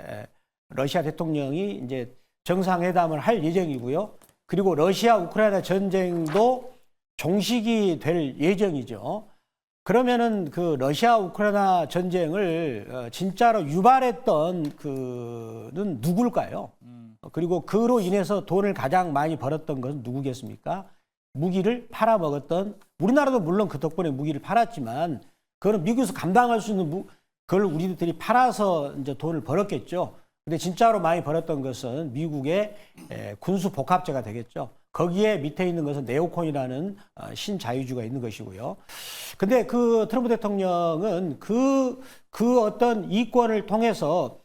러시아 대통령이 이제 정상회담을 할 예정이고요. 그리고 러시아 우크라이나 전쟁도 종식이 될 예정이죠. 그러면은 러시아 우크라이나 전쟁을 진짜로 유발했던 그는 누굴까요? 그리고 그로 인해서 돈을 가장 많이 벌었던 것은 누구겠습니까? 무기를 팔아먹었던, 우리나라도 물론 그 덕분에 무기를 팔았지만 그거는 미국에서 감당할 수 있는 그걸 우리들이 팔아서 이제 돈을 벌었겠죠. 근데 진짜로 많이 벌었던 것은 미국의 군수 복합체가 되겠죠. 거기에 밑에 있는 것은 네오콘이라는 신자유주가 있는 것이고요. 근데 트럼프 대통령은 어떤 이권을 통해서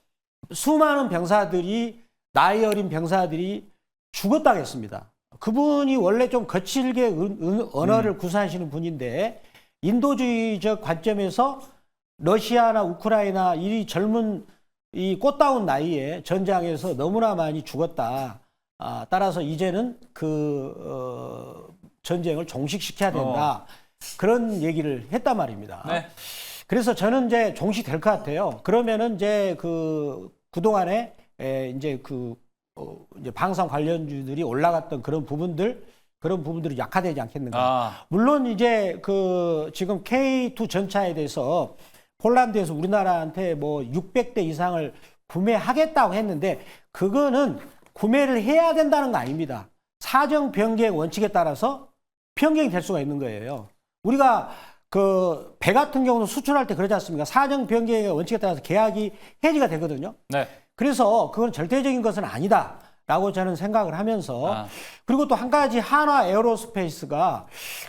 수많은 병사들이, 나이 어린 병사들이 죽었다고 했습니다. 그분이 원래 좀 거칠게 언어를 구사하시는 분인데 인도주의적 관점에서 러시아나 우크라이나 이 젊은 이 꽃다운 나이에 전장에서 너무나 많이 죽었다. 따라서 이제는 전쟁을 종식시켜야 된다. 그런 얘기를 했단 말입니다. 네. 그래서 저는 이제 종식될 것 같아요. 그러면은 이제 그동안에 이제 이제 방산 관련주들이 올라갔던 그런 부분들이 약화되지 않겠는가. 물론 이제 지금 K2 전차에 대해서 폴란드에서 우리나라한테 뭐 600대 이상을 구매하겠다고 했는데 그거는 구매를 해야 된다는 거 아닙니다. 사정 변경 원칙에 따라서 변경이 될 수가 있는 거예요. 우리가 배 같은 경우는 수출할 때 그러지 않습니까? 사정 변경의 원칙에 따라서 계약이 해지가 되거든요. 네. 그래서 그건 절대적인 것은 아니다라고 저는 생각을 하면서 그리고 또 한 가지 하나 에어로스페이스가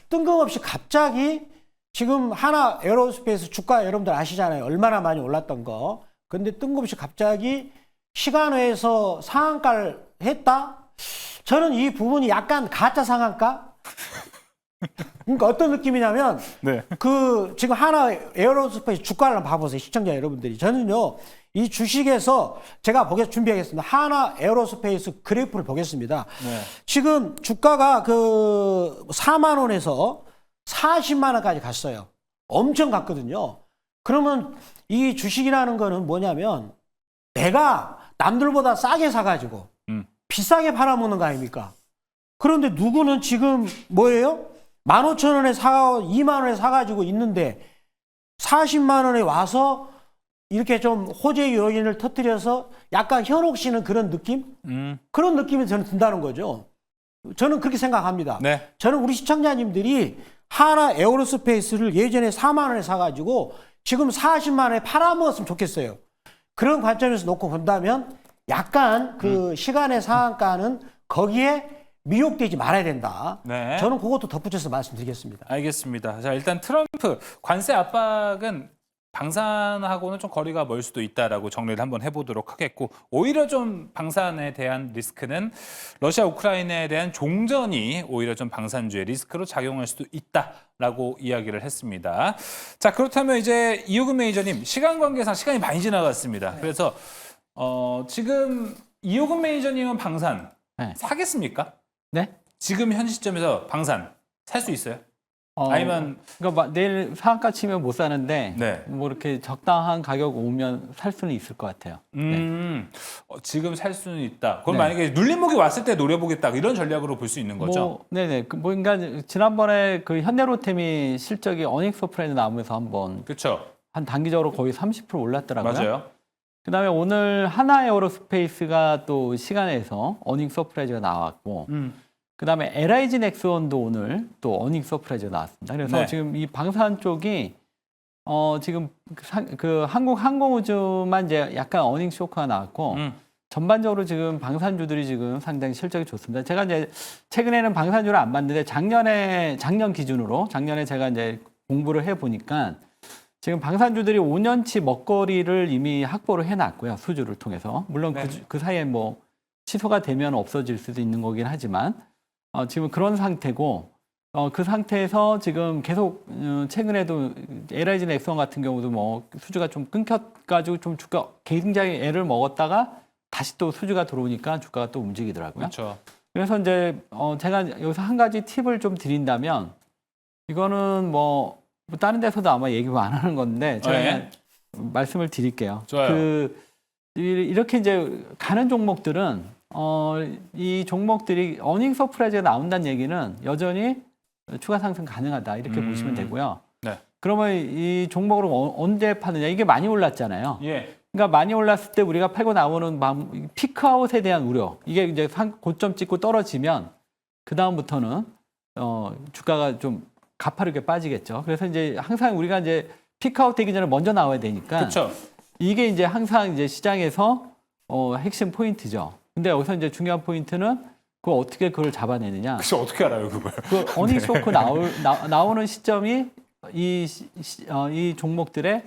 뜬금없이 갑자기 지금 하나 에어로스페이스 주가 여러분들 아시잖아요. 얼마나 많이 올랐던 거. 근데 뜬금없이 갑자기 시간외에서 상한가를 했다? 저는 이 부분이 약간 가짜 상한가? 그러니까 어떤 느낌이냐면 네. 지금 하나 에어로스페이스 주가를 한번 봐보세요. 시청자 여러분들이. 저는요. 이 주식에서 제가 준비하겠습니다. 하나 에어로스페이스 그래프를 보겠습니다. 네. 지금 주가가 4만 원에서 40만 원까지 갔어요. 엄청 갔거든요. 그러면 이 주식이라는 거는 뭐냐면 내가 남들보다 싸게 사가지고 비싸게 팔아먹는 거 아닙니까? 그런데 누구는 지금 뭐예요? 15,000원에 2만 원에 사가지고 있는데 40만 원에 와서 이렇게 좀 호재 요인을 터뜨려서 약간 현혹시는 그런 느낌? 그런 느낌이 저는 든다는 거죠. 저는 그렇게 생각합니다. 네. 저는 우리 시청자님들이 하나 에어로스페이스를 예전에 4만 원에 사가지고 지금 40만 원에 팔아먹었으면 좋겠어요. 그런 관점에서 놓고 본다면 약간 그 시간의 상한가는 거기에 미혹되지 말아야 된다. 네. 저는 그것도 덧붙여서 말씀드리겠습니다. 알겠습니다. 자, 일단 트럼프 관세 압박은 방산하고는 좀 거리가 멀 수도 있다라고 정리를 한번 해보도록 하겠고, 오히려 좀 방산에 대한 리스크는 러시아 우크라이나에 대한 종전이 오히려 좀 방산주의 리스크로 작용할 수도 있다라고 이야기를 했습니다. 자, 그렇다면 이제 이호근 매니저님, 시간 관계상 시간이 많이 지나갔습니다. 그래서 지금 이호근 매니저님은 방산 네. 사겠습니까? 네? 지금 현 시점에서 방산 살 수 있어요? 아니면 그러니까 내일 상한가 치면 못 사는데 네. 뭐 이렇게 적당한 가격 오면 살 수는 있을 것 같아요. 지금 살 수는 있다. 그럼 네. 만약에 눌림목이 왔을 때 노려보겠다 이런 전략으로 볼 수 있는 거죠? 뭐, 네네. 그러니까 지난번에 그 현대로템이 실적이 어닝 서프라이즈 나오면서 한번 그렇죠. 한 단기적으로 거의 30% 올랐더라고요. 맞아요. 그다음에 오늘 하나에어로스페이스가 또 시간에서 어닝 서프라이즈가 나왔고, 그다음에 LIG 넥스원도 오늘 또 어닝 서프라이즈가 나왔습니다. 그래서 네. 지금 이 방산 쪽이 지금 그 한국 항공우주만 이제 약간 어닝 쇼크가 나왔고, 전반적으로 지금 방산주들이 지금 상당히 실적이 좋습니다. 제가 이제 최근에는 방산주를 안 봤는데 작년 기준으로 작년에 제가 이제 공부를 해 보니까 지금 방산주들이 5년치 먹거리를 이미 확보를 해놨고요. 수주를 통해서. 물론 네. 그 사이에 뭐 취소가 되면 없어질 수도 있는 거긴 하지만 지금 그런 상태고 그 상태에서 지금 계속 최근에도 LIG 넥스원 같은 경우도 뭐 수주가 좀 끊겨가지고 좀 주가 굉장히 애를 먹었다가 다시 또 수주가 들어오니까 주가가 또 움직이더라고요. 그렇죠. 그래서 이제 제가 여기서 한 가지 팁을 좀 드린다면 이거는 뭐 다른 데서도 아마 얘기 안 하는 건데 제가 네. 그냥 말씀을 드릴게요. 좋아요. 이렇게 이제 가는 종목들은 이 종목들이 어닝 서프라이즈가 나온다는 얘기는 여전히 추가 상승 가능하다 이렇게 보시면 되고요. 네. 그러면 이 종목을 언제 파느냐 이게 많이 올랐잖아요. 예. 그러니까 많이 올랐을 때 우리가 팔고 나오는 피크아웃에 대한 우려 이게 이제 고점 찍고 떨어지면 그 다음부터는 주가가 좀 가파르게 빠지겠죠. 그래서 이제 항상 우리가 이제 피크아웃 되기 전에 먼저 나와야 되니까 그렇죠. 이게 이제 항상 이제 시장에서 핵심 포인트죠. 근데 여기서 이제 중요한 포인트는 어떻게 그걸 잡아내느냐. 그래서 어떻게 알아요, 그걸? 그 어닝 쇼크 나오는 시점이 이 종목들의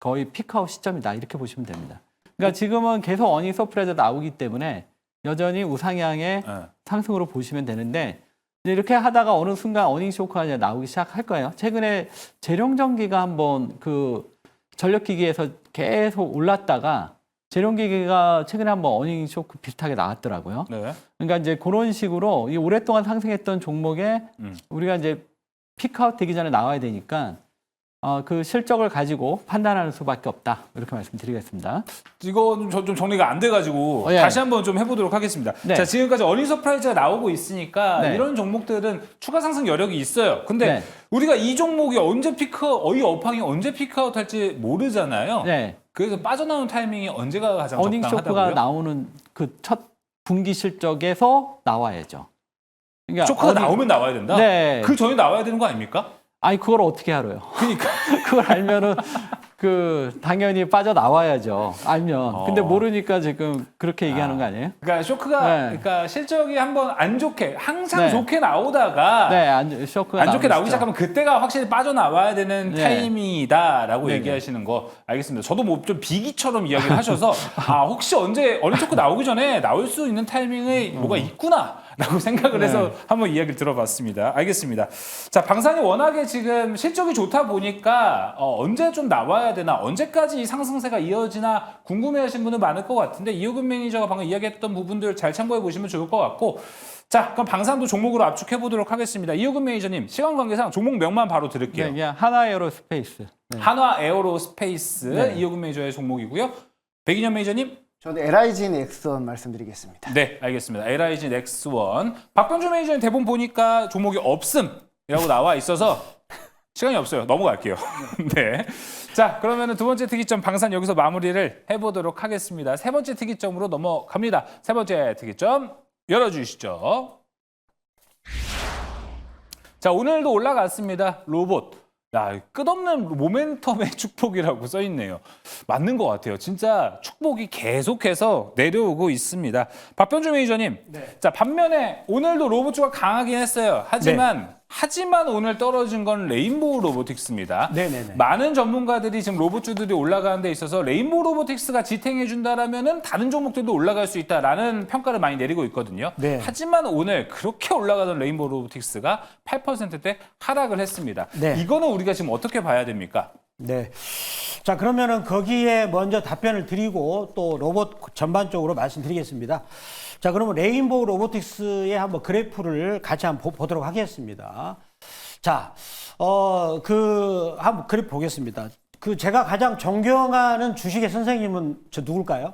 거의 피크아웃 시점이다 이렇게 보시면 됩니다. 그러니까 지금은 계속 어닝 서프라이즈 나오기 때문에 여전히 우상향의 네. 상승으로 보시면 되는데 이제 이렇게 하다가 어느 순간 어닝 쇼크가 이제 나오기 시작할 거예요. 최근에 재룡전기가 한번 그 전력기기에서 계속 올랐다가 재룡기기가 최근에 한번 어닝 쇼크 비슷하게 나왔더라고요. 네. 그러니까 이제 그런 식으로 이 오랫동안 상승했던 종목에 우리가 이제 피크아웃 되기 전에 나와야 되니까 그 실적을 가지고 판단하는 수밖에 없다 이렇게 말씀드리겠습니다. 이거 좀 정리가 안 돼가지고 예. 다시 한번 좀 해보도록 하겠습니다. 네. 자, 지금까지 어닝 서프라이즈가 나오고 있으니까 네. 이런 종목들은 추가 상승 여력이 있어요. 근데 네. 우리가 이 종목이 언제 이 업황이 언제 피크아웃 할지 모르잖아요. 네. 그래서 빠져나오는 타이밍이 언제가 가장 어닝 쇼크가 적당하다고요? 나오는 그 첫 분기 실적에서 나와야죠. 그러니까 쇼크가 나오면 나와야 된다? 네. 그 전에 나와야 되는 거 아닙니까? 아니 그걸 어떻게 알아요? 그러니까. 그걸 알면은 당연히 빠져 나와야죠. 알면. 근데 모르니까 지금 그렇게 얘기하는 거 아니에요? 그러니까 쇼크가 네. 그러니까 실적이 한번 안 좋게 항상 네. 좋게 나오다가 네, 쇼크가 안 좋게 나오기 나오시죠. 시작하면 그때가 확실히 빠져나와야 되는 네. 타이밍이다라고 네네. 얘기하시는 거 알겠습니다. 저도 뭐 좀 비기처럼 이야기를 하셔서 혹시 언제 어린 쇼크 나오기 전에 나올 수 있는 타이밍이 뭐가 있구나라고 생각을 해서 네. 한번 이야기를 들어봤습니다. 알겠습니다. 자, 방산이 워낙에 지금 실적이 좋다 보니까 언제 좀 나와야 되나 언제까지 이 상승세가 이어지나 궁금해하시는 분들 많을 것 같은데 이호근 매니저가 방금 이야기했던 부분들 잘 참고해 보시면 좋을 것 같고 자, 그럼 방산도 종목으로 압축해 보도록 하겠습니다. 이호근 매니저님 시간 관계상 종목명만 바로 드릴게요. 네, 그냥 하나에어로스페이스. 네. 한화 에어로스페이스 네. 이호근 매니저의 종목이고요. 백인현 매니저님 저는 LIGN X1 말씀드리겠습니다. 네, 알겠습니다. LIG 넥스원. 박병주 매니저님 대본 보니까 종목이 없음이라고 나와 있어서 시간이 없어요. 넘어갈게요. 네. 자, 그러면 두 번째 특이점 방산 여기서 마무리를 해보도록 하겠습니다. 세 번째 특이점으로 넘어갑니다. 세 번째 특이점 열어주시죠. 자, 오늘도 올라갔습니다. 로봇. 야, 끝없는 모멘텀의 축복이라고 써 있네요. 맞는 것 같아요. 진짜 축복이 계속해서 내려오고 있습니다. 박병주 매니저님. 자, 반면에 오늘도 로봇주가 강하긴 했어요. 하지만 오늘 떨어진 건 레인보우 로보틱스입니다. 네네네. 많은 전문가들이 지금 로봇주들이 올라가는 데 있어서 레인보우 로보틱스가 지탱해 준다라면은 다른 종목들도 올라갈 수 있다라는 평가를 많이 내리고 있거든요. 네. 하지만 오늘 그렇게 올라가던 레인보우 로보틱스가 8%대 하락을 했습니다. 네. 이거는 우리가 지금 어떻게 봐야 됩니까? 네. 자, 그러면은 거기에 먼저 답변을 드리고 또 로봇 전반적으로 말씀드리겠습니다. 자, 그러면 레인보우 로보틱스의 한번 그래프를 같이 한번 보도록 하겠습니다. 자, 한번 그래프 보겠습니다. 제가 가장 존경하는 주식의 선생님은 누굴까요?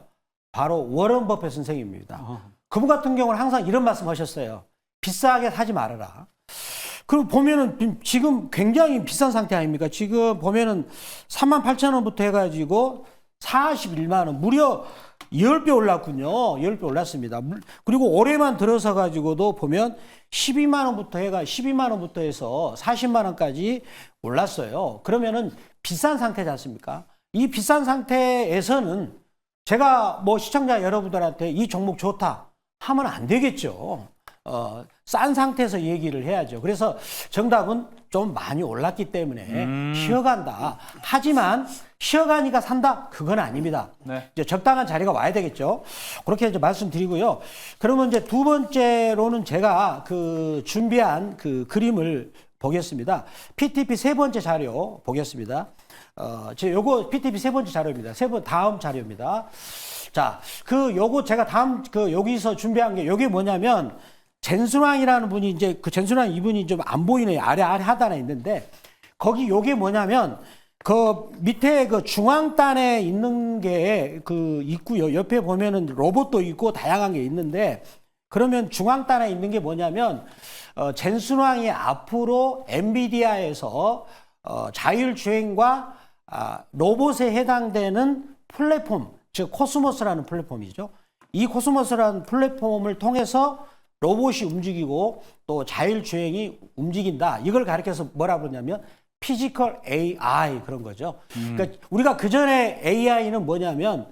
바로 워런 버핏 선생님입니다. 그분 같은 경우는 항상 이런 말씀 하셨어요. 비싸게 사지 말아라. 그리고 보면은 지금 굉장히 비싼 상태 아닙니까? 지금 보면은 38,000원부터 해가지고 41만 원, 무려 10배 올랐군요. 10배 올랐습니다. 그리고 올해만 들어서 가지고도 보면 12만 원부터 해서 40만 원까지 올랐어요. 그러면은 비싼 상태지 않습니까? 이 비싼 상태에서는 제가 뭐 시청자 여러분들한테 이 종목 좋다 하면 안 되겠죠. 싼 상태에서 얘기를 해야죠. 그래서 정답은 좀 많이 올랐기 때문에 쉬어간다. 하지만 쉬어가니까 산다? 그건 아닙니다. 네. 이제 적당한 자리가 와야 되겠죠. 그렇게 이제 말씀드리고요. 그러면 이제 두 번째로는 제가 준비한 그림을 보겠습니다. PTP 세 번째 자료 보겠습니다. 요거 PTP 세 번째 자료입니다. 다음 자료입니다. 자, 요거 제가 여기서 준비한 게 요게 뭐냐면 젠순왕이라는 분이 이제 젠순왕 이분이 좀 안 보이네요. 아래 하단에 있는데 거기 요게 뭐냐면 밑에 중앙단에 있는 게 있고요. 옆에 보면은 로봇도 있고 다양한 게 있는데 그러면 중앙단에 있는 게 뭐냐면 젠순왕이 앞으로 엔비디아에서 자율주행과 로봇에 해당되는 플랫폼, 즉 코스모스라는 플랫폼이죠. 이 코스모스라는 플랫폼을 통해서 로봇이 움직이고 또 자율주행이 움직인다. 이걸 가리켜서 뭐라 그러냐면 피지컬 AI 그런 거죠. 그러니까 우리가 그전에 AI는 뭐냐면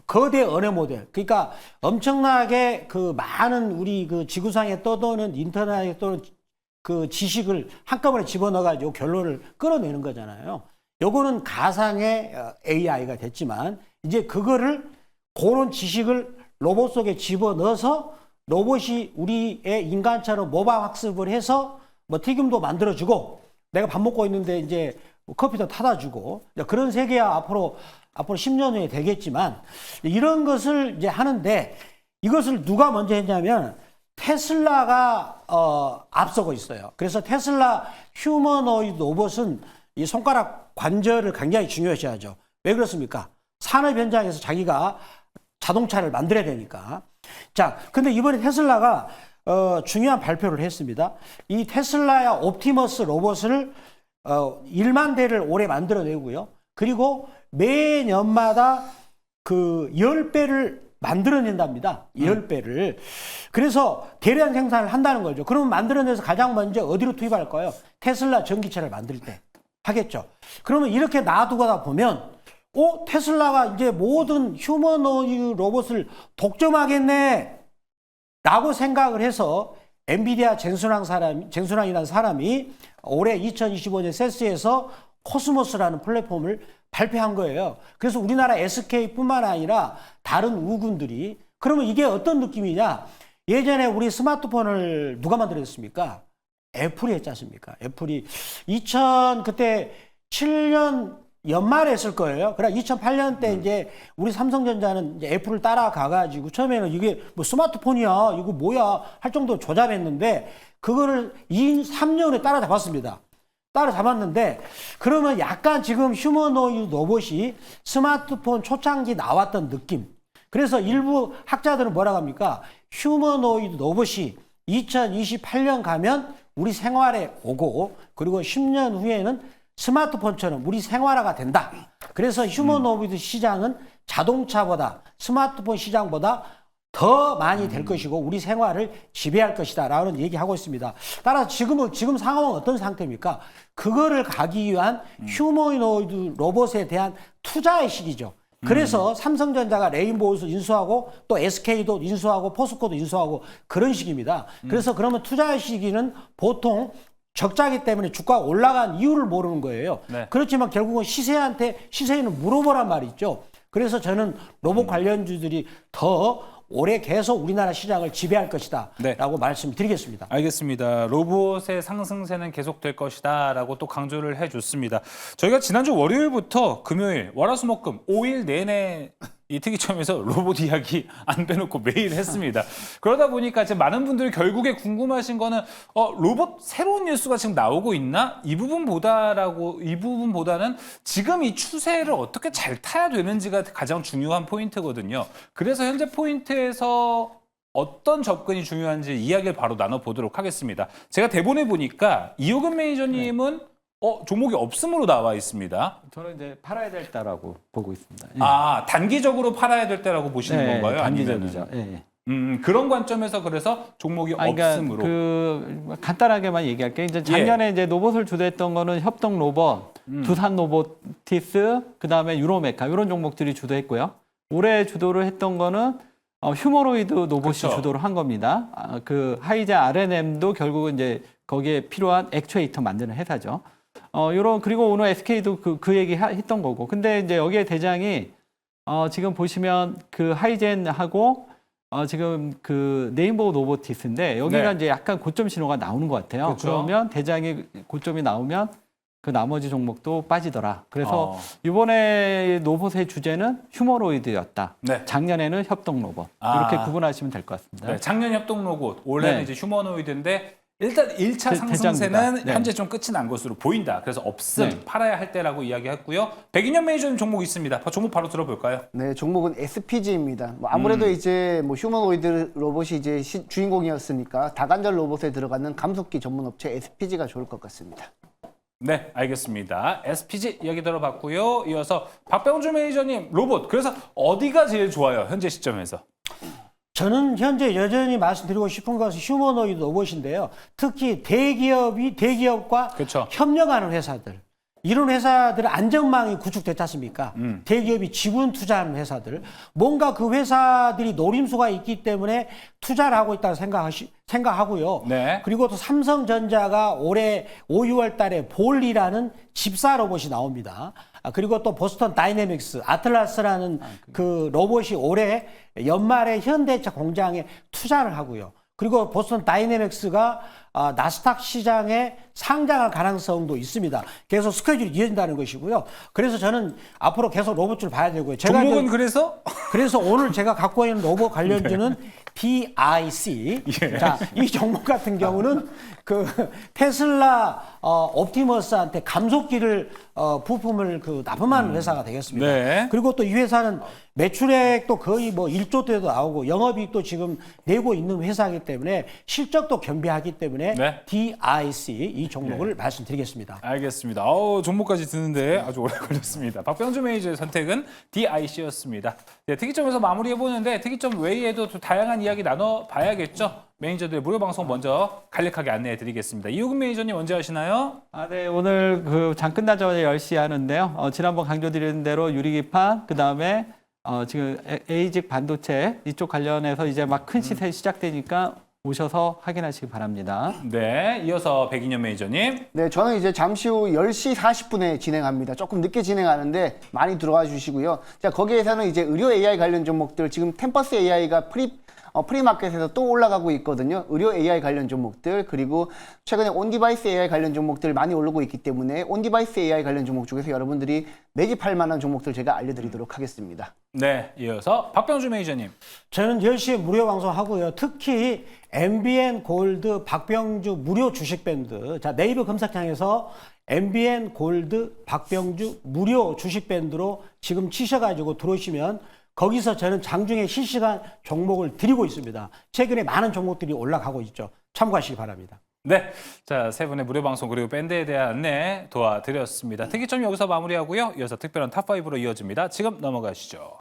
거대 언어 모델. 그러니까 엄청나게 많은 우리 지구상에 떠도는 인터넷에 떠도는 지식을 한꺼번에 집어넣어 가지고 결론을 끌어내는 거잖아요. 요거는 가상의 AI가 됐지만 이제 그거를 그런 지식을 로봇 속에 집어넣어서 로봇이 우리의 인간처럼 모방 학습을 해서 뭐 튀김도 만들어주고 내가 밥 먹고 있는데 이제 커피도 타다 주고 그런 세계야 앞으로 10년 후에 되겠지만 이런 것을 이제 하는데 이것을 누가 먼저 했냐면 테슬라가 앞서고 있어요. 그래서 테슬라 휴머노이드 로봇은 이 손가락 관절을 굉장히 중요시하죠. 왜 그렇습니까? 산업 현장에서 자기가 자동차를 만들어야 되니까. 자, 근데 이번에 테슬라가 중요한 발표를 했습니다. 이 테슬라야 옵티머스 로봇을 1만 대를 올해 만들어내고요. 그리고 매년마다 10배를 만들어낸답니다. 10배를. 그래서 대량 생산을 한다는 거죠. 그러면 만들어내서 가장 먼저 어디로 투입할 거예요? 테슬라 전기차를 만들 때 하겠죠. 그러면 이렇게 놔두다 보면 테슬라가 이제 모든 휴머노이드 로봇을 독점하겠네 라고 생각을 해서 엔비디아 젠순왕이라는 사람이 올해 2025년 세스에서 코스모스라는 플랫폼을 발표한 거예요. 그래서 우리나라 SK뿐만 아니라 다른 우군들이 그러면 이게 어떤 느낌이냐? 예전에 우리 스마트폰을 누가 만들었습니까? 애플이 했지 않습니까? 애플이 그때 7년 연말에 했을 거예요. 그러나 2008년 때 이제 우리 삼성전자는 이제 애플을 따라가가지고 처음에는 이게 뭐 스마트폰이야, 이거 뭐야 할 정도로 조잡했는데 그거를 3년 후에 따라잡았습니다. 따라잡았는데 그러면 약간 지금 휴머노이드 로봇이 스마트폰 초창기 나왔던 느낌. 그래서 일부 학자들은 뭐라고 합니까? 휴머노이드 로봇이 2028년 가면 우리 생활에 오고 그리고 10년 후에는 스마트폰처럼 우리 생활화가 된다. 그래서 휴머노이드 시장은 자동차보다 스마트폰 시장보다 더 많이 될 것이고 우리 생활을 지배할 것이다 라는 얘기하고 있습니다. 따라서 지금 상황은 어떤 상태입니까? 그거를 가기 위한 휴머노이드 로봇에 대한 투자의 시기죠. 그래서 삼성전자가 레인보우를 인수하고 또 SK도 인수하고 포스코도 인수하고 그런 식입니다. 그래서 그러면 투자의 시기는 보통 적자기 때문에 주가가 올라간 이유를 모르는 거예요. 네. 그렇지만 결국은 시세에는 물어보란 말이죠. 그래서 저는 로봇 관련주들이 더 올해 계속 우리나라 시장을 지배할 것이다 네. 라고 말씀드리겠습니다. 알겠습니다. 로봇의 상승세는 계속될 것이다 라고 또 강조를 해줬습니다. 저희가 지난주 월요일부터 금요일, 월화수목금 5일 내내 이 특이점에서 로봇 이야기 안 빼놓고 매일 했습니다. 그러다 보니까 이제 많은 분들이 결국에 궁금하신 거는 로봇 새로운 뉴스가 지금 나오고 있나? 이 부분보다는 지금 이 추세를 어떻게 잘 타야 되는지가 가장 중요한 포인트거든요. 그래서 현재 포인트에서 어떤 접근이 중요한지 이야기를 바로 나눠보도록 하겠습니다. 제가 대본에 보니까 이호근 매니저님은 종목이 없음으로 나와 있습니다. 저는 이제 팔아야 될 때라고 보고 있습니다. 예. 아, 단기적으로 팔아야 될 때라고 보시는 네, 건가요? 단기적이죠. 아니면은? 예. 그런 관점에서 그래서 종목이 그러니까 없음으로. 간단하게만 얘기할게요. 이제 작년에 이제 로봇을 주도했던 거는 협동 로봇, 두산 로보티스, 그다음에 유로메카 이런 종목들이 주도했고요. 올해 주도를 했던 거는 휴머노이드 로봇이 그렇죠. 주도를 한 겁니다. 그 하이자 R&M도 결국은 이제 거기에 필요한 액추에이터 만드는 회사죠. 그리고 오늘 SK도 그 얘기 했던 거고. 근데 이제 여기에 대장이, 지금 보시면 그 하이젠하고, 지금 그 네임보우 로보티스인데, 여기가 네. 이제 약간 고점 신호가 나오는 것 같아요. 그렇죠. 그러면 대장이 고점이 나오면 그 나머지 종목도 빠지더라. 그래서 이번에 로봇의 주제는 휴머노이드였다. 네. 작년에는 협동 로봇. 아. 이렇게 구분하시면 될 것 같습니다. 네, 작년 협동 로봇, 올해는 네. 이제 휴머노이드인데 일단 1차 대장주다. 상승세는 네. 현재 좀 끝이 난 것으로 보인다. 그래서 없음, 네. 팔아야 할 때라고 이야기했고요. 백인현 매니저님 종목 있습니다. 종목 바로 들어볼까요? 네, 종목은 SPG입니다. 아무래도 이제 휴머노이드 로봇이 이제 주인공이었으니까 다관절 로봇에 들어가는 감속기 전문 업체 SPG가 좋을 것 같습니다. 네, 알겠습니다. SPG 이야기 들어봤고요. 이어서 박병주 매니저님 로봇. 그래서 어디가 제일 좋아요? 현재 시점에서. 저는 현재 여전히 말씀드리고 싶은 것은 휴머노이드 로봇인데요. 특히 대기업과 그렇죠. 협력하는 회사들. 이런 회사들의 안전망이 구축됐지 않습니까? 대기업이 지분 투자하는 회사들. 뭔가 그 회사들이 노림수가 있기 때문에 투자를 하고 있다고 생각하고요. 네. 그리고 또 삼성전자가 올해 5, 6월 달에 볼이라는 집사 로봇이 나옵니다. 그리고 또 보스턴 다이내믹스, 아틀라스라는 그 로봇이 올해 연말에 현대차 공장에 투자를 하고요. 그리고 보스턴 다이내믹스가 나스닥 시장에 상장할 가능성도 있습니다. 계속 스케줄이 이어진다는 것이고요. 그래서 저는 앞으로 계속 로봇을 봐야 되고요. 종목은 그래서 그래서 오늘 제가 갖고 있는 로봇 관련주는 DIC. 예. 자, 이 종목 같은 경우는 그 테슬라 옵티머스한테 감속기를 부품을 납품하는 회사가 되겠습니다. 네. 그리고 또 이 회사는 매출액도 거의 뭐 1조 대도 나오고 영업이익도 지금 내고 있는 회사이기 때문에 실적도 겸비하기 때문에 네. DIC 이 종목을 말씀드리겠습니다. 알겠습니다. 종목까지 듣는데 아주 오래 걸렸습니다. 박병주 매니저의 선택은 DIC였습니다. 네, 특이점에서 마무리해보는데 특이점 외에도 또 다양한 이야기 나눠봐야겠죠. 매니저들의 무료 방송 먼저 간략하게 안내해드리겠습니다. 이호근 매니저님 언제 하시나요? 네, 오늘 장 끝나자마자 10시에 하는데요. 지난번 강조드린 대로 유리기판, 그 다음에 지금 에이직 반도체 이쪽 관련해서 이제 막 큰 시세 시작되니까 오셔서 확인하시기 바랍니다. 네, 이어서 백인현 매니저님. 네, 저는 이제 잠시 후 10시 40분에 진행합니다. 조금 늦게 진행하는데 많이 들어와 주시고요. 자, 거기에서는 이제 의료 AI 관련 종목들, 지금 템퍼스 AI가 프리마켓에서 또 올라가고 있거든요. 의료 AI 관련 종목들, 그리고 최근에 온디바이스 AI 관련 종목들 많이 오르고 있기 때문에 온디바이스 AI 관련 종목 중에서 여러분들이 매집할 만한 종목들 제가 알려드리도록 하겠습니다. 네, 이어서 박병주 매니저님. 저는 10시에 무료 방송하고요. 특히 MBN 골드 박병주 무료 주식 밴드. 자, 네이버 검색창에서 MBN 골드 박병주 무료 주식 밴드로 지금 치셔가지고 들어오시면 거기서 저는 장중에 실시간 종목을 드리고 있습니다. 최근에 많은 종목들이 올라가고 있죠. 참고하시기 바랍니다. 네, 자, 세 분의 무료 방송 그리고 밴드에 대한 안내 도와드렸습니다. 특이점 여기서 마무리하고요. 이어서 특별한 탑5로 이어집니다. 지금 넘어가시죠.